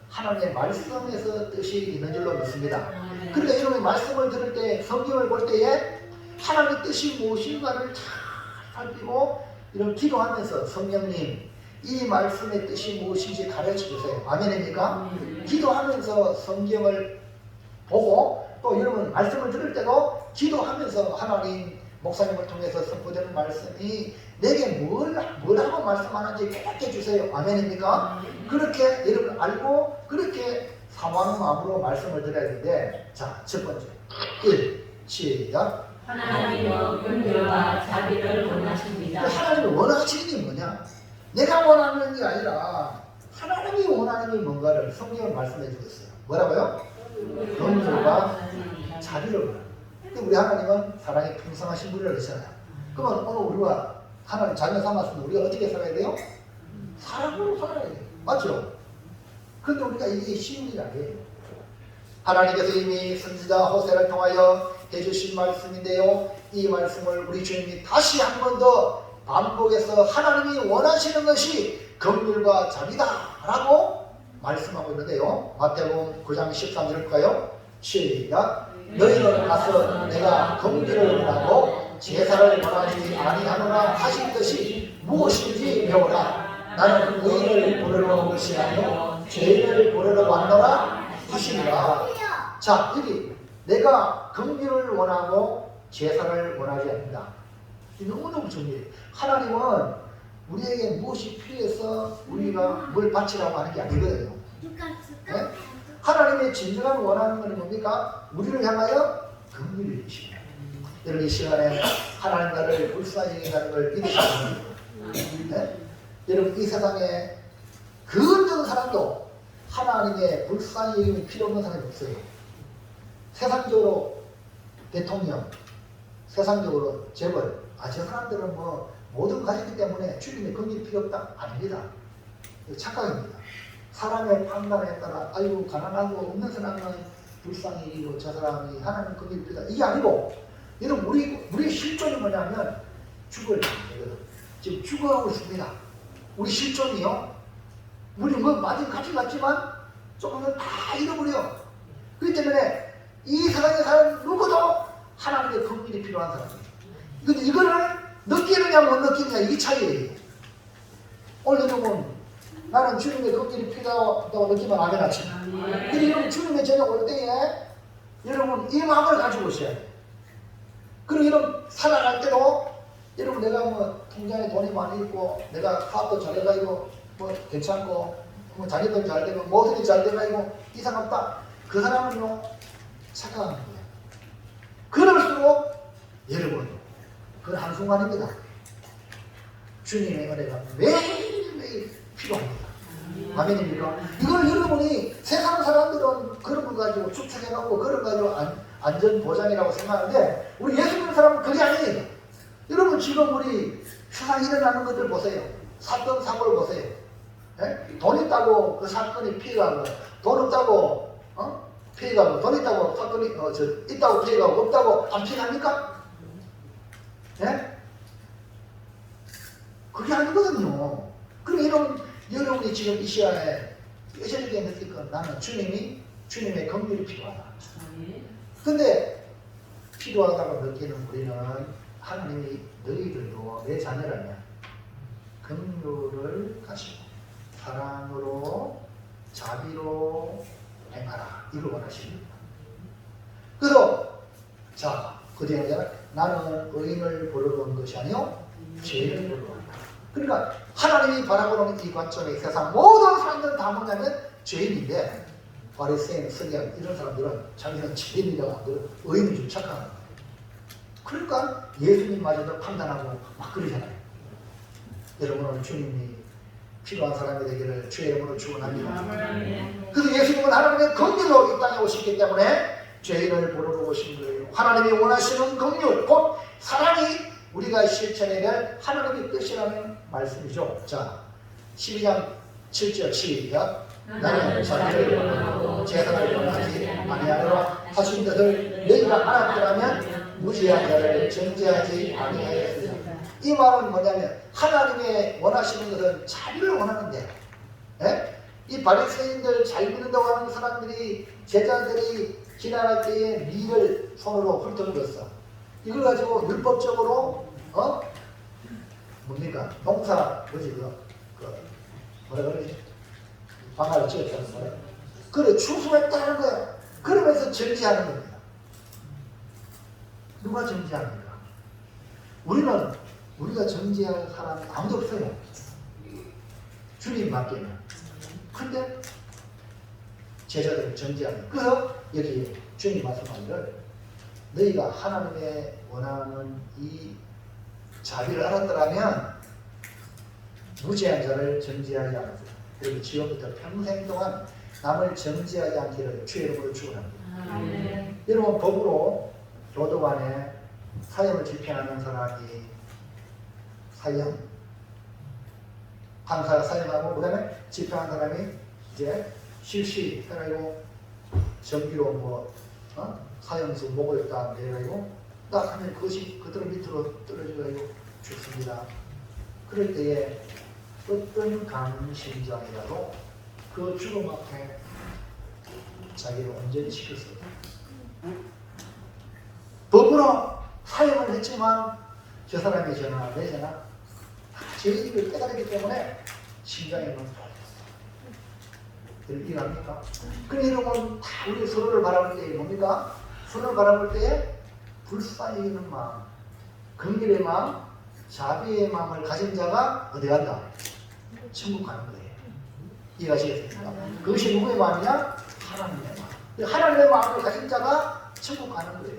하나님의 말씀에서 뜻이 있는 줄로 믿습니다. 그러니까 여러분이 말씀을 들을 때, 성경을 볼 때에 하나님의 뜻이 무엇인가를 잘 살피고 이런 기도하면서 성령님 이 말씀의 뜻이 무엇인지 가르쳐 주세요. 아멘입니까? 기도하면서 성경을 보고 또 여러분 말씀을 들을 때도 기도하면서 하나님 목사님을 통해서 선포되는 말씀이 내게 뭐라고 말씀하는지 깨닫게 해주세요. 아멘입니까? 그렇게 여러분 알고 그렇게 사모하는 마음으로 말씀을 드려야 되는데, 자, 첫 번째 1. 시작. 하나님은 긍휼과 자비를 원하십니다. 하나님이 원하시는 게 뭐냐? 내가 원하는 게 아니라 하나님이 원하는 게 뭔가를 성경을 말씀해 주고 있어요. 뭐라고요? 긍휼과 자비를 원합니다. 우리 하나님은 사랑이 풍성하신 분이라고 그러잖아요. 그러면 오늘 우리가 하나님 자녀 삼았으면 우리가 어떻게 살아야 돼요? 사랑으로 살아야 돼요. 맞죠? 그런데 우리가 이게 쉬운 일이 아니에요. 하나님께서 이미 선지자 호세를 통하여 해주신 말씀인데요. 이 말씀을 우리 주님이 다시 한 번 더 반복해서 하나님이 원하시는 것이 긍휼과 자비다 라고 말씀하고 있는데요. 마태복음 9장 13절을 볼까요? 시작. 너희는 가서 내가 긍휼을 원하고 제사를 원하지 아니하노라 하신 것이 무엇인지 배우라. 나는 의인을 부르러 온 것이 아니요 죄인을 부르러 왔노라 하시니라. 자, 여기 내가 긍휼을 원하고 제사를 원하지 않는다. 너무너무 중요해요. 하나님은 우리에게 무엇이 필요해서 우리가 뭘 바치라고 하는 게 아니거든요. 네? 하나님의 진정한 원하는 것은 뭡니까? 우리를 향하여 긍휼을 주십니다. 여러분 이 시간에 하나님 나를 불쌍히 여긴다는 걸 믿으시는 분입니다. 네? 여러분 이 세상에 그 어떤 사람도 하나님의 불쌍히 여김이 필요 없는 사람이 없어요. 세상적으로 대통령, 세상적으로 재벌, 저 사람들은 뭐 모든 가지기 때문에 주님의 긍휼이 필요 없다? 아닙니다. 착각입니다. 사람의 판단에 따라 아이고 가난하고 없는 사람은 불쌍히 여기고 저 사람이 하나님 긍휼이 필요하다. 이게 아니고 여러분 우리의 실존이 뭐냐면 죽을 거거든. 지금 죽어가고 있습니다. 우리 실존이요. 우리 뭐 많이 가진 같지만 조금은 다 잃어버려. 그렇기 때문에 이 세상에 사는 누구도 하나님의 긍휼이 필요한 사람이에요. 근데 이거를 느끼느냐 못 느끼느냐 이 차이예요. 오늘 여러분 나는 주님의 긍휼이 필요하다고 느끼면 아멘 하시나. 근데 여러분 주님의 저녁 올 때에 여러분 이 마음을 가지고 오셔야 돼요. 그리고 여러분 살아갈 때도 여러분 내가 뭐 통장에 돈이 많이 있고 내가 사업도 잘 돼가지고 뭐 괜찮고 뭐 자녀들 잘 되고 모습이 잘 돼가지고 이상 없다. 그 사람은요 착각하는 거예요. 그럴수록 여러분 그건 한순간입니다. 주님의 은혜가 매일매일 필요합니다. 아멘입니까? 이걸 여러분이 세상 사람들은 그런 거 가지고 추측해놓고 그런 거 가지고 안전보장이라고 생각하는데 우리 예수 믿는 사람은 그게 아니에요. 여러분 지금 우리 세상에 일어나는 것들 보세요. 사건 사고를 보세요. 예? 돈 있다고 그 사건이 피해가고 돈 없다고 피해가고 돈 있다고 사건이 있다고 피해가고 없다고 안 피해갑니까? 예? 그게 아니거든요. 그럼 여러분이 지금 이 시간에 뼈저리게 느낄 건 나는 주님의 긍휼이 필요하다. 근데 필요하다고 느끼는 우리는 하나님이 너희들도 내 자녀라면 긍휼을 가지고 사랑으로 자비로 행하라. 이걸 원하십니다. 그래서 자, 그 뒤에 나는 의인을 부르러 온 것이 아니요 죄인을 부르러 온다. 그러니까 하나님이 바라보는 이 관점에 세상 모든 사람들은 다 뭐냐면 죄인인데 바리새인, 서기관 이런 사람들은 자기는 죄인이라고 하고 의인인 줄 착각하는 거예요. 그러니까 예수님마저도 판단하고 막 그러잖아요. 여러분 오늘 주님이 필요한 사람이 되기를 주의 이름으로 축원합니다. 그래서 예수님은 하나님의 긍휼로 이 땅에 오셨기 때문에 죄인을 부르러 오신 거예요. 하나님이 원하시는 긍휼 곧 사랑이 우리가 실천해야 될 하나님의 뜻이라는 말씀이죠. 자, 12장 7절 시작. 나는 자비를 원하고 제사를 원하지 아니하노라 하신 것을 너희가 알았더라면 무지한 자를 정죄하지 아니하였으리라. 이 말은 뭐냐면 하나님의 원하시는 것은 자비를 원하는데 이 바리새인들 잘 믿는다고 하는 사람들이 제자들이 지나갈 때에 밀을 손으로 훑어물었어. 이걸 가지고 율법적으로 뭡니까? 농사 뭐지 뭐라 그러지? 방아를 찧었다는 거야. 그래 추수했다는 거야. 그러면서 정지하는 겁니다. 누가 정지합니까? 우리가 정지할 사람이 아무도 없어요. 주님 밖에는. 근데 제자들을 정죄하는. 그래서 여기 주님 말씀하기를 너희가 하나님의 원하는 이 자비를 알았더라면 무죄한 자를 정죄하지 않았다. 그리고 지금부터 평생 동안 남을 정죄하지 않기를 주의 이름으로 축원합니다. 여러분 법으로 교도관에 사형을 집행하는 사람이 사형 판사가 사형하고 그 다음에 집행한 사람이 이제 실시해가지고 정기로 뭐 사형수 목을 딱 내가지고 딱 하면 그것이 그대로 밑으로 떨어져가지고 죽습니다. 그럴 때에 어떤 강한 심장이라도 그 죽음 앞에 자기를 온전히 시킬 수 없다. 법으로 사형을 했지만 저 사람이 저나 내 저나 죄의식을 깨달았기 때문에 심장에 멈춰. 이해합니까? 그럼 여러분 다 우리 서로를 바라볼 때 뭡니까? 서로를 바라볼 때에 불쌍히 여기는 마음, 긍휼의 마음, 자비의 마음을 가진 자가 어디 간다? 천국 가는 거예요. 이해하시겠습니까? 그것이 누구의 마음이냐? 하나님의 마음. 하나님의 마음을 가진 자가 천국 가는 거예요.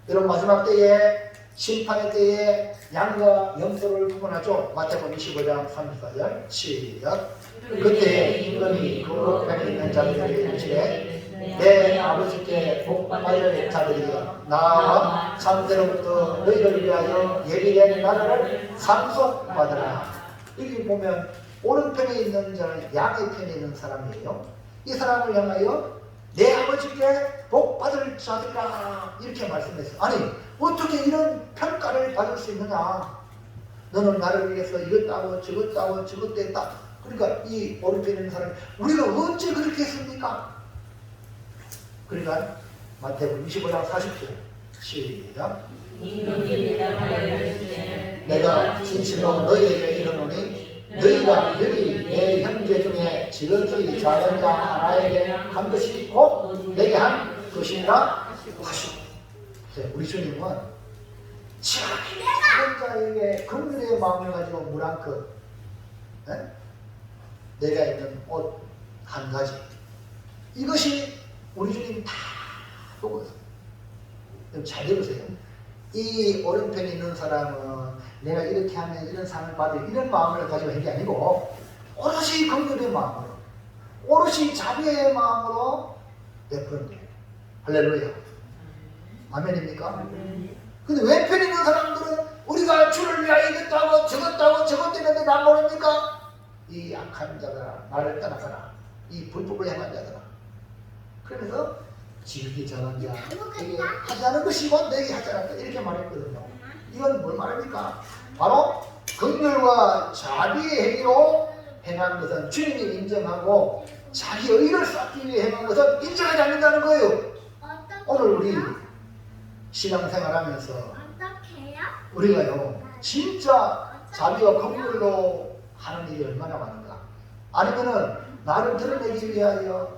여러분 마지막 때에 심판의 때에 양과 염소를 구분하죠. 마태복음 25장 34절 시작. 그때 임금이 그 우편에 있는 자들에게 이르시되 내 아버지께 복받을 자들이여 나와 창세로부터 너희를 위하여 예비된 나라를 상속받으라. 여기 보면 오른편에 있는 자는 양의 편에 있는 사람이에요. 이 사람을 향하여 내 아버지께 복받을 자들이라 이렇게 말씀했어요. 아니 어떻게 이런 평가를 받을 수 있느냐. 너는 나를 위해서 이것 따고 저것 따고 저것 뗐다. 그러니까 이 오른편에 있는 사람이 우리가 언제 그렇게 했습니까? 그러니까 마태복음 25장 40절 시작. 내가 진실로 너희에게 이르노니 너희가 여기 내 형제 중에 지극히 작은 자 하나에게 한 것이 곧 내게 한 것이니라 하시고. 우리 주님은 작은 자에게 긍휼의 마음을 가지고 물 한 컵, 내가 입는 옷 한 가지, 이것이 우리 주님 다 보고 있어요. 잘 들으세요. 이 오른편에 있는 사람은 내가 이렇게 하면 이런 상을 받을 이런 마음을 가지고 한 게 아니고 오롯이 긍휼의 마음으로, 오롯이 자비의 마음으로 베푸는 거예요. 할렐루야. 아멘입니까? 근데 왼편에 있는 사람들은 우리가 주를 위하여 이것도 하고 저것도 하고 저것도 했는데 난 모릅니까? 이 악한 자들아 나를 떠나가라. 이 불법을 행한 자들아. 그러면서 지극히 전한 자에게 하지 않은 것이 곧 내게 하지 않았다 이렇게 말했거든요. 이건 뭘 말합니까? 바로 긍휼과 자비의 행위로 행한 것은 주님이 인정하고 자기 의를 쌓기 위해 행한 것은 인정하지 않는다는 거예요. 오늘 우리 신앙생활하면서 우리가요 진짜 자비와 긍휼로 하는 일이 얼마나 많은가, 아니면은 나를 드러내기 위하여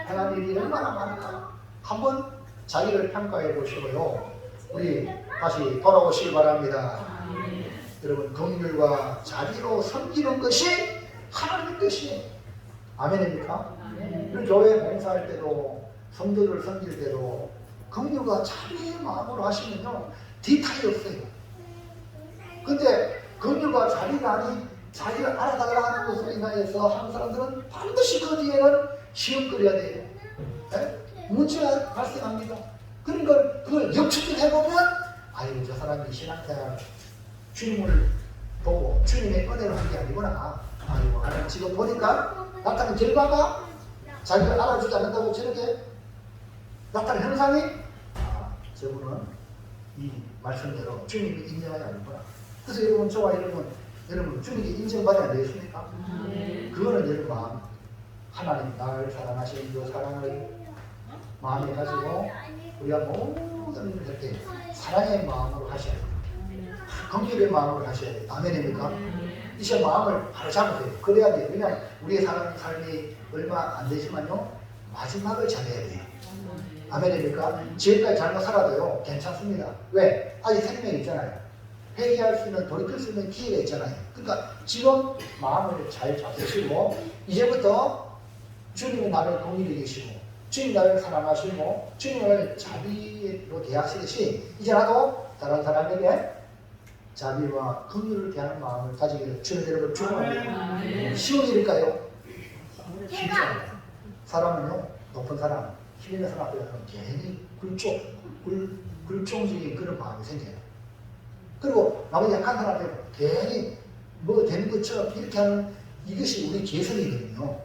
행한 일이 얼마나 많은가, 한번 자기를 평가해 보시고요 우리 다시 돌아오시기 바랍니다. 여러분 긍휼과 자비로 섬기는 것이 하나님 뜻이에요. 아멘입니까? 우리 교회 봉사할 때도 성도들 섬길 때도 긍휼과 자비의 마음으로 하시면요 뒤탈이 없어요. 근데 긍휼과 자비가 아닌 자기를 알아달라 하는 것으로 인하여서 하는 사람들은 반드시 그 뒤에는 시험거려야 돼요. 문제가 발생합니다. 그러니까 그걸 역추적 해보면 아이고 저 사람이 신앙생활 주님을 보고 주님의 은혜로 한 게 아니구나. 아이고 하나님 지금 보니까 나타난 결과가 자기를 알아주지 않는다고 저렇게 나타난 현상이 저분은 이 말씀대로 주님이 인정하지 않는구나. 그래서 여러분 저와 여러분 주님이 인정받지 안 되겠습니까? 그거는 여러분 마음, 하나님 나를 사랑하시는 그 사랑을 마음에 가지고 우리가 모든 일을 할 때 사랑의 마음으로 하셔야 돼요. 긍휼의 마음으로 하셔야 돼요. 아멘입니까? 이제 마음을 바로 잡으세요. 그래야 돼요. 왜냐하면 우리의 삶이 얼마 안 되지만요 마지막을 잘해야 돼요. 아멘입니까? 지금까지 잘못 살아도요 괜찮습니다. 왜? 아직 생명이 있잖아요. 회개할 수 있는, 돌이킬 수 있는 기회가 있잖아요. 그러니까 지금 마음을 잘 잡으시고 이제부터 주님이 나를 공의히 계시고 주님이 나를 사랑하시고 주님이 나를 자비로 대하시듯이 이제 나도 다른 사람에게 자비와 긍휼을 대하는 마음을 가지기를 주는 여러분 축원합니다. 쉬운 일일까요? 쉽지 않아요. 사람은요, 높은 사람, 힘 있는 사람 앞에서는 괜히 굴종적인 그런 마음이 생겨요. 그리고 나머지 약한 사람 앞에 괜히 뭐 되는 것처럼 이렇게 하는 이것이 우리 개성이거든요.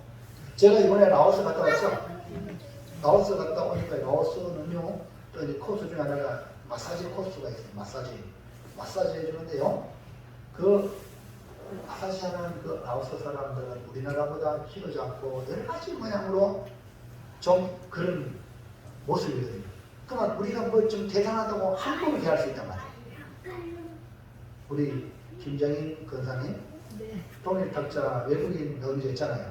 제가 이번에 라오스 갔다 왔죠. 라오스 갔다 오니까 라오스는요, 또 이제 코스 중에 하나가 마사지 코스가 있어요. 마사지 해주는데요. 그 마사지 하는 그 라오스 사람들은 우리나라보다 키도 작고 여러 가지 모양으로 좀 그런 모습이거든요. 그러면 우리가 뭐 좀 대단하다고 한국을 대할 수 있단 말이에요. 우리 김정인 권사님, 통일탁자 외국인 명제 있잖아요.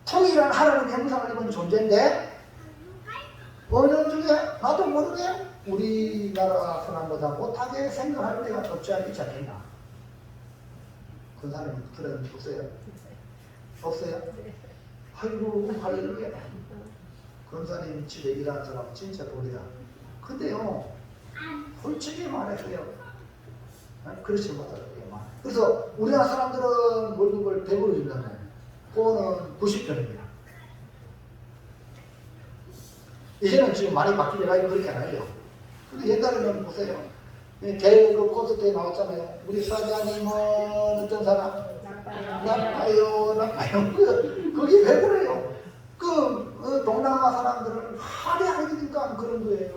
통일한 하나님의 형상을 입은 존재인데 어느 중에 나도 모르게 우리나라 사람보다 못하게 생각할 때가 없지 않겠나. 권사님 그런 적 없어요? 없어요? 아이고 할렐루야. 권사님 집에 일하는 사람은 진짜 돌이다. 근데요, 솔직히 말해서요, 그렇지 못하더라고요. 그래서 우리나라 사람들은 월급을 100으로 준다면 그거는 90편입니다. 이제는 지금 많이 바뀌어가지고 그렇게 안 하죠. 근데 옛날에는 보세요. 대그 콘서트에 나왔잖아요. 우리 사장님은 어떤 사람? 나빠요. 그게 왜 그래요? 동남아 사람들은 화려하니까 그런 거예요.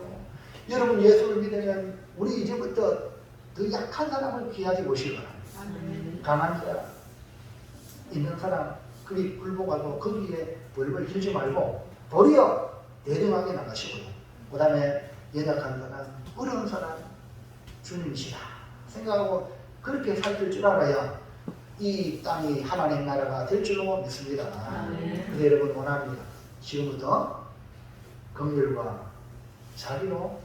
여러분 예수를 믿으면 우리 이제부터 더 약한 사람을 귀하게 모시기 바랍니다. 강한 사람, 있는 사람, 그리 굴복하고 거기에 벌벌 길지 말고 도리어 대등하게 나가시고요. 그 다음에 연약한 사람, 어려운 사람, 주님이시다 생각하고 그렇게 살필 줄 알아야 이 땅이 하나님 나라가 될 줄로 믿습니다. 그래서 여러분 원합니다. 지금부터 긍휼과 자비로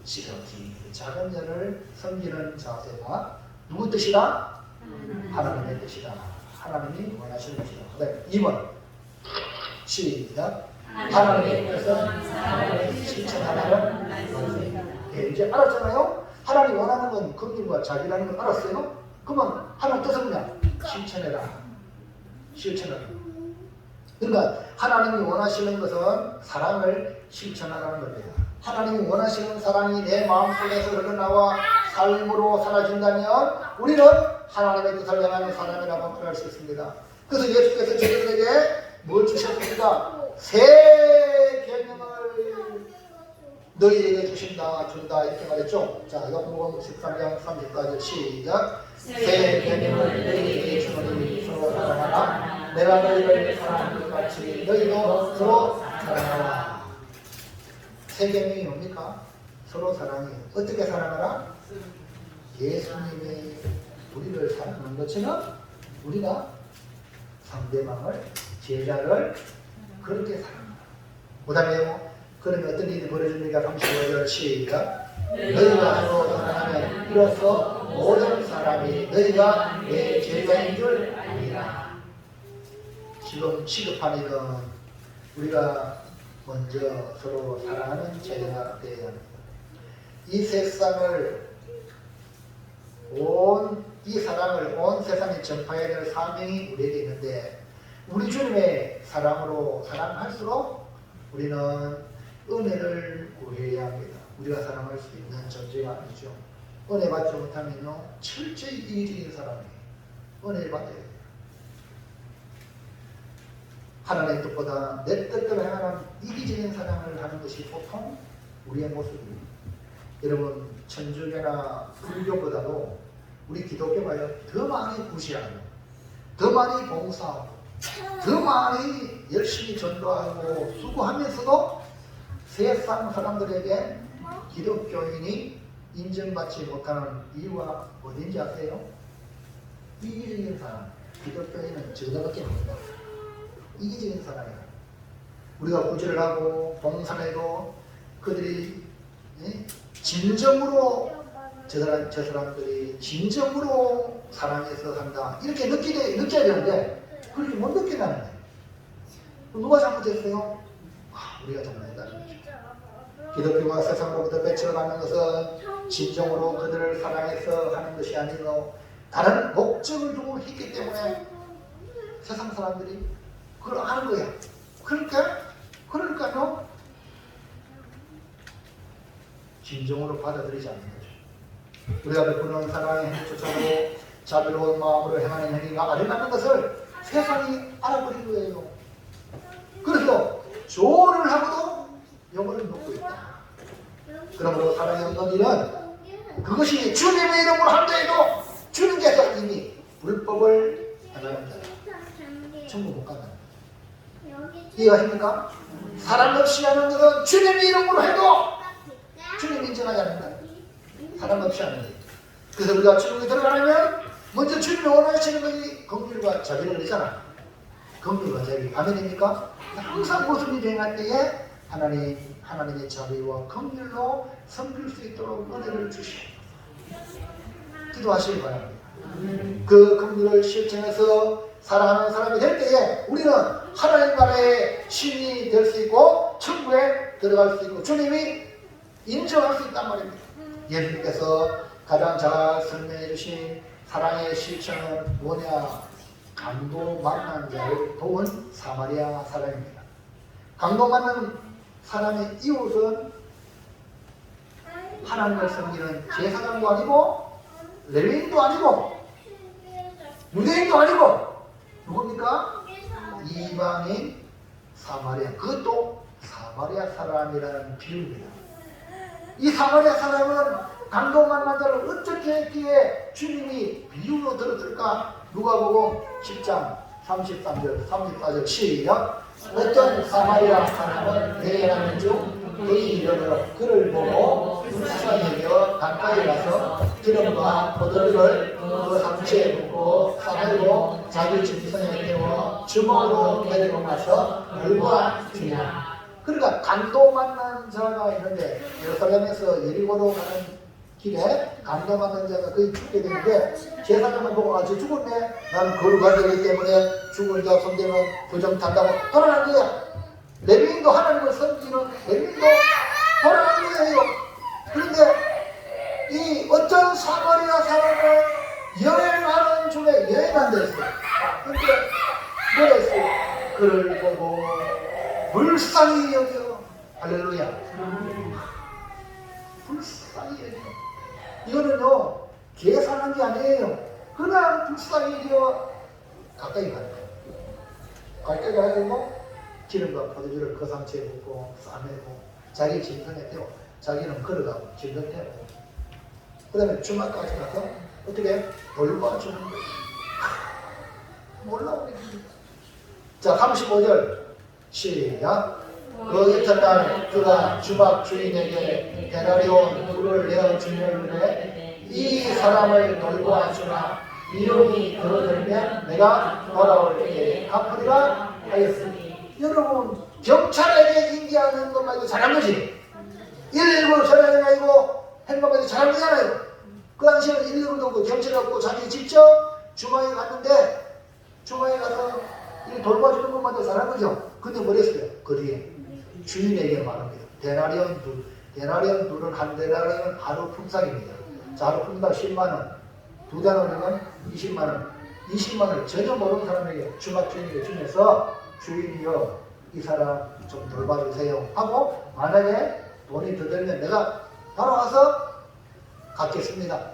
지극히 작은 자를 섬기는 자세가 누구 뜻이다? 하나님의 뜻이다. 하나님이 원하시는 뜻이다. 그 다음에 2번 시작. 하나님의 뜻은 사람을 실천하라는 것입니다. 예, 이제 알았잖아요? 하나님 원하는 건 긍휼과 자비라는 걸 알았어요? 그러면 하나님 뜻은 그냥 실천해라. 실천하라. 그러니까 하나님이 원하시는 것은 사랑을 실천하라는 겁니다. 하나님이 원하시는 사랑이 내 마음속에서 흘러나와 삶으로 사라진다면 우리는 하나님의 뜻을 향하는 사람이라고 말할 수 있습니다. 그래서 예수께서 저희들에게 뭘 주셨습니까? 새 계명을 너희에게 준다 이렇게 말했죠. 자, 요한복음 13장 30까지 시작. 새 계명을 너희에게 주노니 서로 사랑하라. 내가 너희를 사랑한 것 같이 너희도 서로 사랑하라. 새 계명이 뭡니까? 서로 사랑해요. 어떻게 사랑하라? 예수님이 우리를 사랑하는 것처럼 우리가 상대방을, 제자를 그렇게 사랑하라. 그 다음에 그러면 어떤 일이 벌어집니까? 35절 시작. 너희가 서로 사랑하면 이로써 모든 사람이 너희가 내 제자인 줄 알리라. 지금 시급한 일은 우리가 먼저 서로 사랑하는 제자가 되어야 합니다. 이 세상을 이 사랑을 온 세상에 전파해야 될 사명이 우리에게 있는데 우리 주님의 사랑으로 사랑할수록 우리는 은혜를 구해야 합니다. 우리가 사랑할 수 있는 존재가 아니죠. 은혜 받지 못하면요 철저히 이기적인 사람이에요. 은혜를 받아야 돼요. 하나님의 뜻보다 내 뜻대로 행하는 이기적인 사랑을 하는 것이 보통 우리의 모습입니다. 여러분 천주교나 불교보다도 우리 기독교가요 더 많이 구시하고 더 많이 봉사하고 더 많이 열심히 전도하고 수고하면서도 세상 사람들에게 기독교인이 인정받지 못하는 이유가 어딘지 아세요? 이기적인 사람. 기독교인은 저자밖에 없다. 이기적인 사람이야. 우리가 구제를 하고 봉사해도 그들이 진정으로 저 사람들이 진정으로 사랑해서 한다 이렇게 느껴야 되는데 그렇게 못 느끼는 거예요. 누가 잘못했어요? 우리가 잘못했다는 거죠. 기독교가 세상으로부터 배척을 받는 것은 진정으로 그들을 사랑해서 하는 것이 아니고 다른 목적을 두고 했기 때문에 세상 사람들이 그걸 아는 거야. 그러니까요, 진정으로 받아들이지 않는 거죠. 우리가 베푸는 사랑의 행위조차도 자비로운 마음으로 행하는 행위가 아니라는 것을 세상이 알아버린 거예요. 그래서 조언을 하고도 영어를 먹고 있다. 그러므로 사랑의 없는 일은 그것이 주님의 이름으로 한다해도 주님께서 이미 불법을 행하는 자다. 천국 못 간다. 이해가 됩니까? 사람 없이 하는 것은 주님의 이름으로 해도 주님 인정하지 않는다. 사람 없이 하는 것. 그래서 우리가 천국에 들어가려면 먼저 주님이 원하시는 것이 긍휼과 자비를 하잖아. 긍휼과 자비. 아멘입니까? 항상 무슨 일을 행할 때에 하나님의 자비와 긍휼로 섬길 수 있도록 은혜를 주시옵소서. 기도하시기 바랍니다. 그 긍휼을 실천해서 살아가는 사람이 될 때에 우리는 하나님 나라의 신이 될 수 있고 천국에 들어갈 수 있고 주님이 인정할 수 있단 말입니다. 예수님께서 가장 잘 설명해 주신 사랑의 실천은 뭐냐? 강도 만난 자를 도운 사마리아 사람입니다. 강도 만난 사람의 이웃은 하나님을 섬기는 제사장도 아니고 레위인도 아니고 유대인도 아니고 누굽니까? 이방인 사마리아. 그것도 사마리아 사람이라는 비유입니다. 이 사마리아 사람은 강도 만난 자를 어떻게 했기에 주님이 비유로 들었을까? 누가복음 10장 33절 34절 시작. 어떤 사마리아 사람은 내려가는 중 그의 이름으로 그를 보고 불쌍히 여겨 가까이 가서 기름과 포도주를 그 상처에 붓고 싸매고 자기 짐승에 태워 주먹으로 데리고 가서 물과 주냐. 그러니까 강도 만난 자가 있는데 예루살렘에서 예리고로 가는 길에 강도 만난 자가 거의 죽게 되는데 제사장을 보고 아주 죽었네. 나는 거룩한 자이기 때문에 죽은 자 손대면 부정탄다고 돌아간 거야. 레위인도 하나님을 섬기는 레위인도 돌아간 거예요. 그런데 이 어떤 사마리아 사람은 여행하는 중에 여행한다 했어요. 그런데 뭐라 했어요? 그를 보고 불쌍히 여겨. 할렐루야. 불쌍히 여겨. 이거는요 계산한 게 아니에요. 그냥 불쌍히 여겨 가까이 가는 거예요. 가까이 가가지고 기름과 포도주를 그 상처에 붓고 싸매고 자기 짐승에 태워 자기는 걸어가고 짐승 태우고 그 다음에 주막까지 가서 어떻게 돌봐주는 거예요. 놀라운 일입니다. 자 35절 시작. 그 이튿날 그가 주막 주인에게 데나리온 둘을 내어주려는데 이 사람을 돌보아주나 비용이 들어들면 내가 돌아올 때에 갚으리라 하였으니. 여러분 경찰에게 인계하는 것만 해도 잘한 거지. 119 전화해가지고 한 것만 해도 잘한 거잖아요. 그 당시에는 119도 없고 경찰이 없고 자기 직접 주방에 갔는데 주방에 가서 돌봐주는 것만 해도 잘한 거죠. 근데 뭐랬어요? 그 뒤에 주인에게 말합니다. 데나리온 둘. 데나리온 둘은 한 데나리온 하루 품삯입니다. 자, 하루 품삯 10만원. 두 데나리온은 20만원. 20만원을 전혀 모르는 사람에게 주막 주인에게 주면서 주인이요 이 사람 좀 돌봐주세요 하고 만약에 돈이 더 들면 내가 돌아와서 갚겠습니다.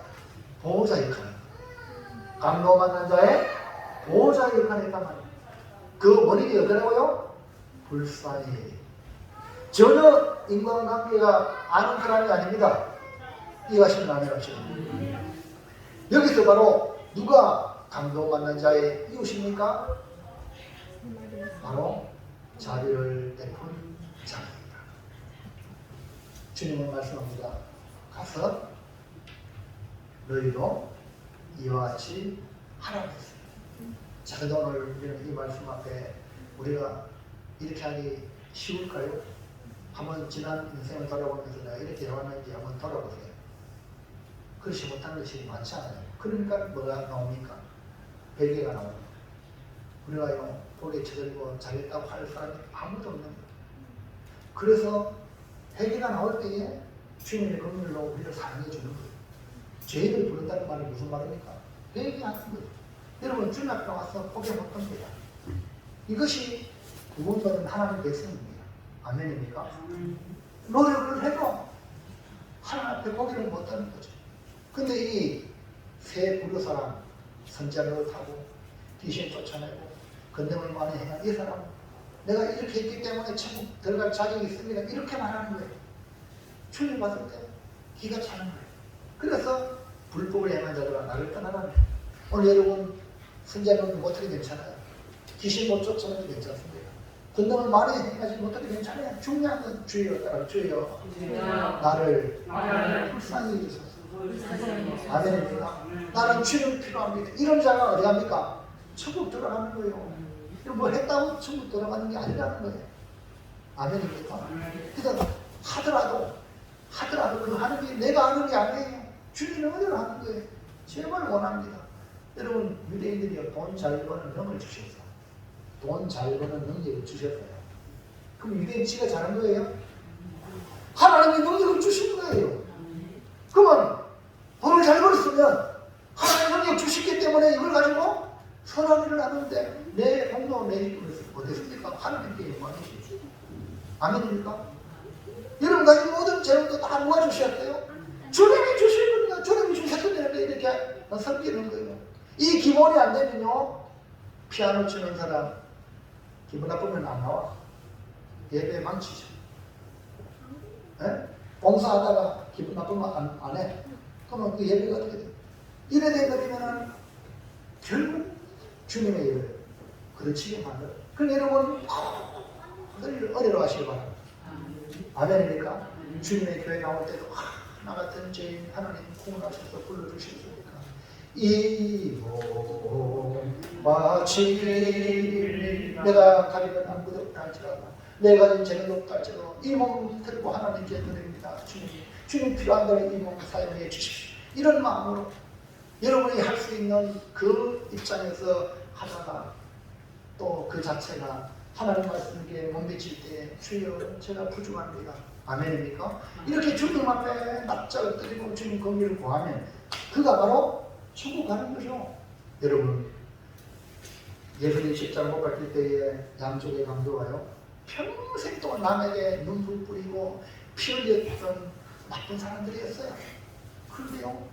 보호자 역할입니다. 강도 만난 자의 보호자 역할을 했단 말이에요. 그 원인이 어디라고요? 불쌍히. 전혀 인간관계가 아는 사람이 아닙니다. 이해하시면 아니라죠. 여기서 바로 누가 강도 만난 자의 이웃입니까? 바로 자비를 베푼 자입니다. 주님은 말씀합니다. 가서 너희도 이와 같이 하라고 했습니다. 자, 그래도 오늘 우리는 이 말씀 앞에 우리가 이렇게 하기 쉬울까요? 한번 지난 인생을 돌아보면서 내가 이렇게 해왔는지 한번 돌아보세요. 그렇지 못한 것이 많지 않아요. 그러니까 뭐가 나옵니까? 별개가 나옵니다. 우리가요 돌에 쳐들고 잘했다고 할 사람이 아무도 없는 거예요. 그래서 회개가 나올 때에 주님의 긍휼로 우리를 사랑해 주는 거예요. 죄를 부른다는 말이 무슨 말입니까? 회개하는 거예요. 여러분 주님 앞에 와서 포기 못 합니다. 이것이 구원받은 하나님의 백성입니다. 아멘입니까? 노력을 해도 하나님 앞에 포기를 못하는 거죠. 근데 이 새 불교사람 선자를 타고 귀신 쫓아내고 건dem을 많이 해야 이 사람은 내가 이렇게 했기 때문에 천국 들어갈 자격이 있습니다. 이렇게 말하는 거예요. 주님 봤을 때 기가 차는 거예요. 그래서 불법을 행한 자들아 나를 떠나라며. 오늘 여러분 선자는 못하게 괜찮아요. 귀신 못 쫓아내도 괜찮습니다. 건dem을 많이 행하지 못하게 괜찮아요. 중요한 건 주여 따라 주여 나를 불쌍히 해주소서. 아멘입니까? 나는 주님 필요합니다. 이런 자가 어디 갑니까? 천국 들어가는 거예요. 뭐 했다고 천국 들어가는 게 아니라는 거예요. 아멘입니까? 그래서 하더라도 그 하는 게 내가 하는 게 아니에요. 주님의 은혜로 하는 거예요. 제발 원합니다. 여러분 유대인들이 돈 잘 버는 능을 주셨어요. 돈 잘 버는 능력을 주셨어요. 그럼 유대인 지가 잘한 거예요? 하나님이 능력을 주신 거예요. 그러면 돈을 잘 벌었으면 하나님 능력 주셨기 때문에 이걸 가지고 선한 일을 하는데 내 공로 내 일을 못했습니까? 하나님께 영광이시죠. 아멘입니까? 여러분 가진 모든 재능도 다 누가 주셨어요? 주님이 주신 겁니다. 주님이 주셨는데 이렇게 섬기는 거예요. 이 기본이 안 되면요 피아노 치는 사람 기분 나쁘면 안 나와. 예배 망치죠. 네? 봉사하다가 기분 나쁘면 안 해. 그러면 그 예배가 어떻게 돼요? 이래 돼버리면은 결국 주님의 예배를 그르치게 만들어요. 그럼 여러분 늘 어려워하시기 바랍니다. 아멘입니까? 주님의 교회 나올 때도 나 같은 죄인 하나님 구원하셔서 불러주시니까 이 몸마치 내가 가리는 아무도 없다 할지라도 내가 가진 죄는 없다 할지라도 이 몸 들고 하나님께 드립니다. 주님 필요한다면 이 몸 사용해 주십시오. 이런 마음으로 여러분이 할 수 있는 그 입장에서 하다가 또 그 자체가 하나님 말씀에 몸비칠 때 주여 제가 부족합니다. 아멘입니까? 이렇게 주님 앞에 납작을 드리고 주님 긍휼을 구하면 그가 바로 천국 가는 거죠. 여러분 예수님 십자가 못 박힐 때에 양쪽에 강도가요 평생 동안 남에게 눈물 뿌리고 피 흘렸던 나쁜 사람들이었어요. 그런데요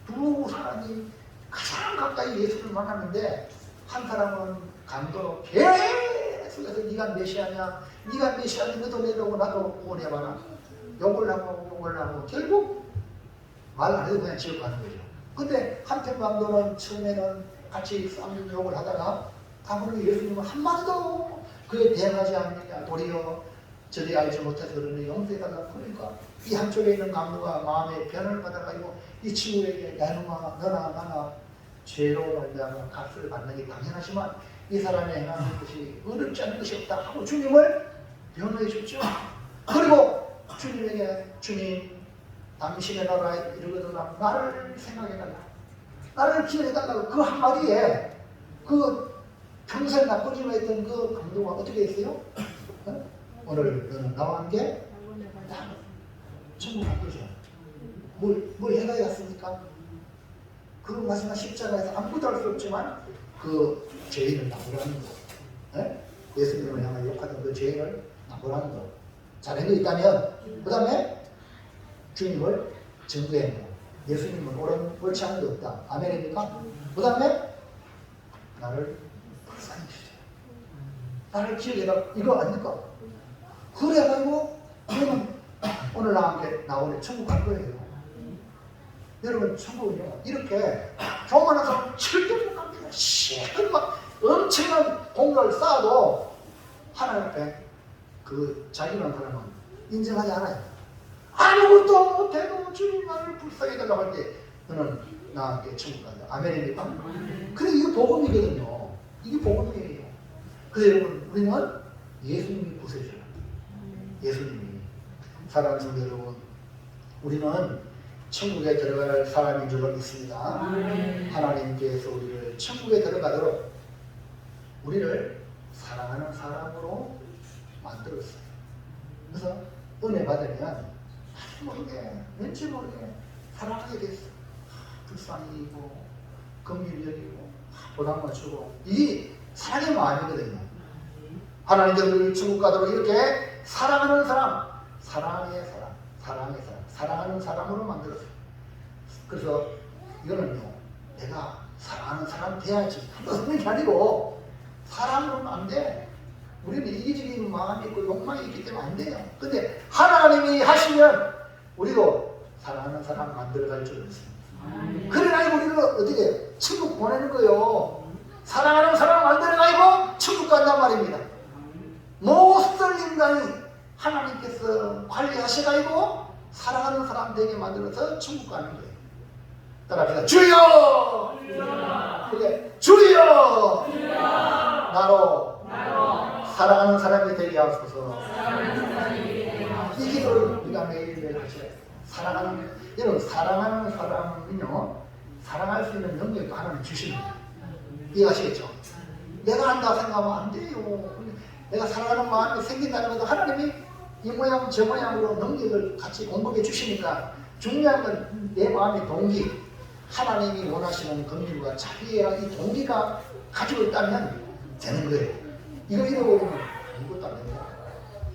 두 사람이 가장 가까이 예수를 만났는데 한 사람은 강도로 계속해서 네가 메시아냐 네가 메시아냐 너도 내려오고 나도 구원해봐라 욕을 하고 결국 말 안 해도 그냥 지옥 가는 거죠. 근데 한편 강도는 처음에는 같이 싸우는 욕을 하다가 다음으로 예수님은 한마디도 그에 대응하지 않느냐 도리어 저리 알지 못해서 그러니 용서해달라고. 그러니까 이 한쪽에 있는 강도가 마음의 변화를 받아가지고 이 친구에게 야 이놈아 너나 나나 죄로 말미암아 값을 받는 게 당연하지만 이 사람이 행하는 것이 어렵지 않은 것이 없다 하고 주님을 변호해 줬죠. 그리고 주님에게 주님 당신의 나라에 이르거든 나를 생각해달라 나를 기억해달라고 그 한마디에 그 평생 나쁜 일을 했던 그 강도가 어떻게 했어요? 오늘 너는 나와 함께 천국 갈 거죠. 뭘 해가야 갔습니까? 그 마지막 십자가에서 아무것도 할 수 없지만 그 죄인을 납부하는 거. 네? 예수님을 향해 욕하던 그 죄인을 납부하는 거. 잘한 거 있다면 그 다음에 주님을 증거하는 거. 예수님은 옳지 않은 게 없다. 아멘입니까? 그 다음에 나를 불쌍히 주세요. 나를 기억해라. 이거 아닙니까? 그래가지고 그러면 오늘 나오는 천국 갈 거예요. 여러분 천국은요 이렇게 교만한 사람 절대 못 갑니다. 막 엄청난 공로를 쌓아도 하나님 앞에 그 자기라는 사람은 인정하지 않아요. 아무것도 못해도 주님 나를 불쌍히 해달라고 할 때 너는 나한테 천국 간다. 아멘입니까? 근데 이게 복음이거든요. 이게 복음이에요. 그래서 여러분 우리는 예수님이 구세주라. 예수님이 사랑하는 성도 여러분 우리는 천국에 들어갈 사람인 줄 믿습니다. 하나님께서 우리를 천국에 들어가도록 우리를 사랑하는 사람으로 만들었어요. 그래서 은혜 받으면 모르게 왠지 모르게 사랑하게 됐어. 불쌍히 여기고 긍휼히 여기고 보상 맞추고 이게 사랑의 마음이거든요. 하나님께서 우리를 천국 가도록 이렇게 사랑하는 사람, 사랑의 사람, 사랑의 사람, 사랑하는 사람으로 만들었어요. 그래서 이거는요, 내가 사랑하는 사람 돼야지 하는 게 아니고 사랑으로는 안 돼. 우리는 이기적인 마음이 있고 욕망이 있기 때문에 안 돼요. 근데 하나님이 하시면 우리도 사랑하는 사람 만들어갈 줄 믿습니다. 그래야 우리는 어떻게 천국 보내는 거예요. 사랑하는 사람 만들어가지고 천국 간단 말입니다. 모든 인간이 하나님께서 관리하셔가지고 사랑하는 사람 되게 만들어서 천국 가는 거예요. 따라합시다. 주여! 그게 주여! 나로 사랑하는 사람이 되게 하소서. 이 기도를 우리가 매일매일 하셔야 돼요. 사랑하는, 여러분, 사랑하는 사람은요, 사랑할 수 있는 능력도 하나님 주십니다. 이해하시겠죠? 내가 한다 생각하면 안 돼요. 내가 사랑하는 마음이 생긴다는 것도 하나님이 이 모양 저 모양으로 능력을 같이 공급해 주시니까 중요한 건 내 마음의 동기, 하나님이 원하시는 긍휼과 자비와 이 동기가 가지고 있다면 되는 거예요. 이거 잃어버리면 아무것도 안 됩니다.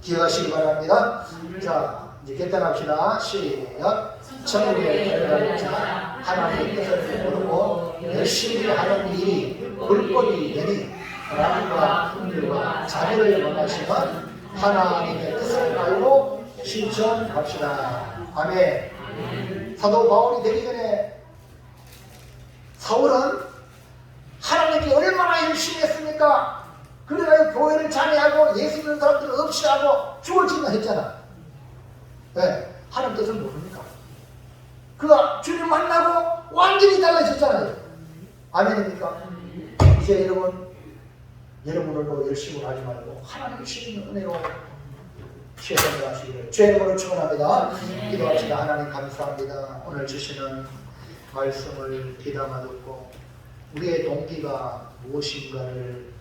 기억하시기 바랍니다. 자, 이제 결단합시다. 시작. 천국에 들어갈 자, 하나님의 뜻을 모르고 열심히 하는 일이 불법이 되니 하나님과 긍휼과 자비를 원하시는 하나님의 뜻을 알고 실천합시다. 아멘. 사도 바울이 되기 전에 사울은 하나님께 얼마나 열심히 했습니까? 그래가 교회를 잔해하고 예수 믿는 사람들을 없이하고 죽을지나 했잖아. 네, 하나님 뜻을 모릅니까? 그가 주님 만나고 완전히 달라졌잖아요. 아멘입니까? 이제 여러분들도 열심히 하지 말고 하나님 주시는 은혜로 최선을 하시기를 주의 이름으로 축원합니다. 기도합시다. 하나님 감사합니다. 오늘 주시는 말씀을 귀담아 듣고 우리의 동기가 무엇인가를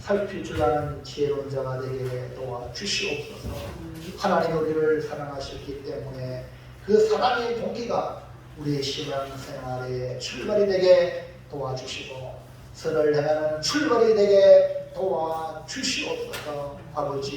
살필 줄 아는 지혜로운 자가 되게 도와주시옵소서. 하나님이 우리를 사랑하셨기 때문에 그 사랑의 동기가 우리의 신앙생활의 출발이 되게 도와주시고 선을 행하는 출발이 되게 도와주시옵소서. 아버지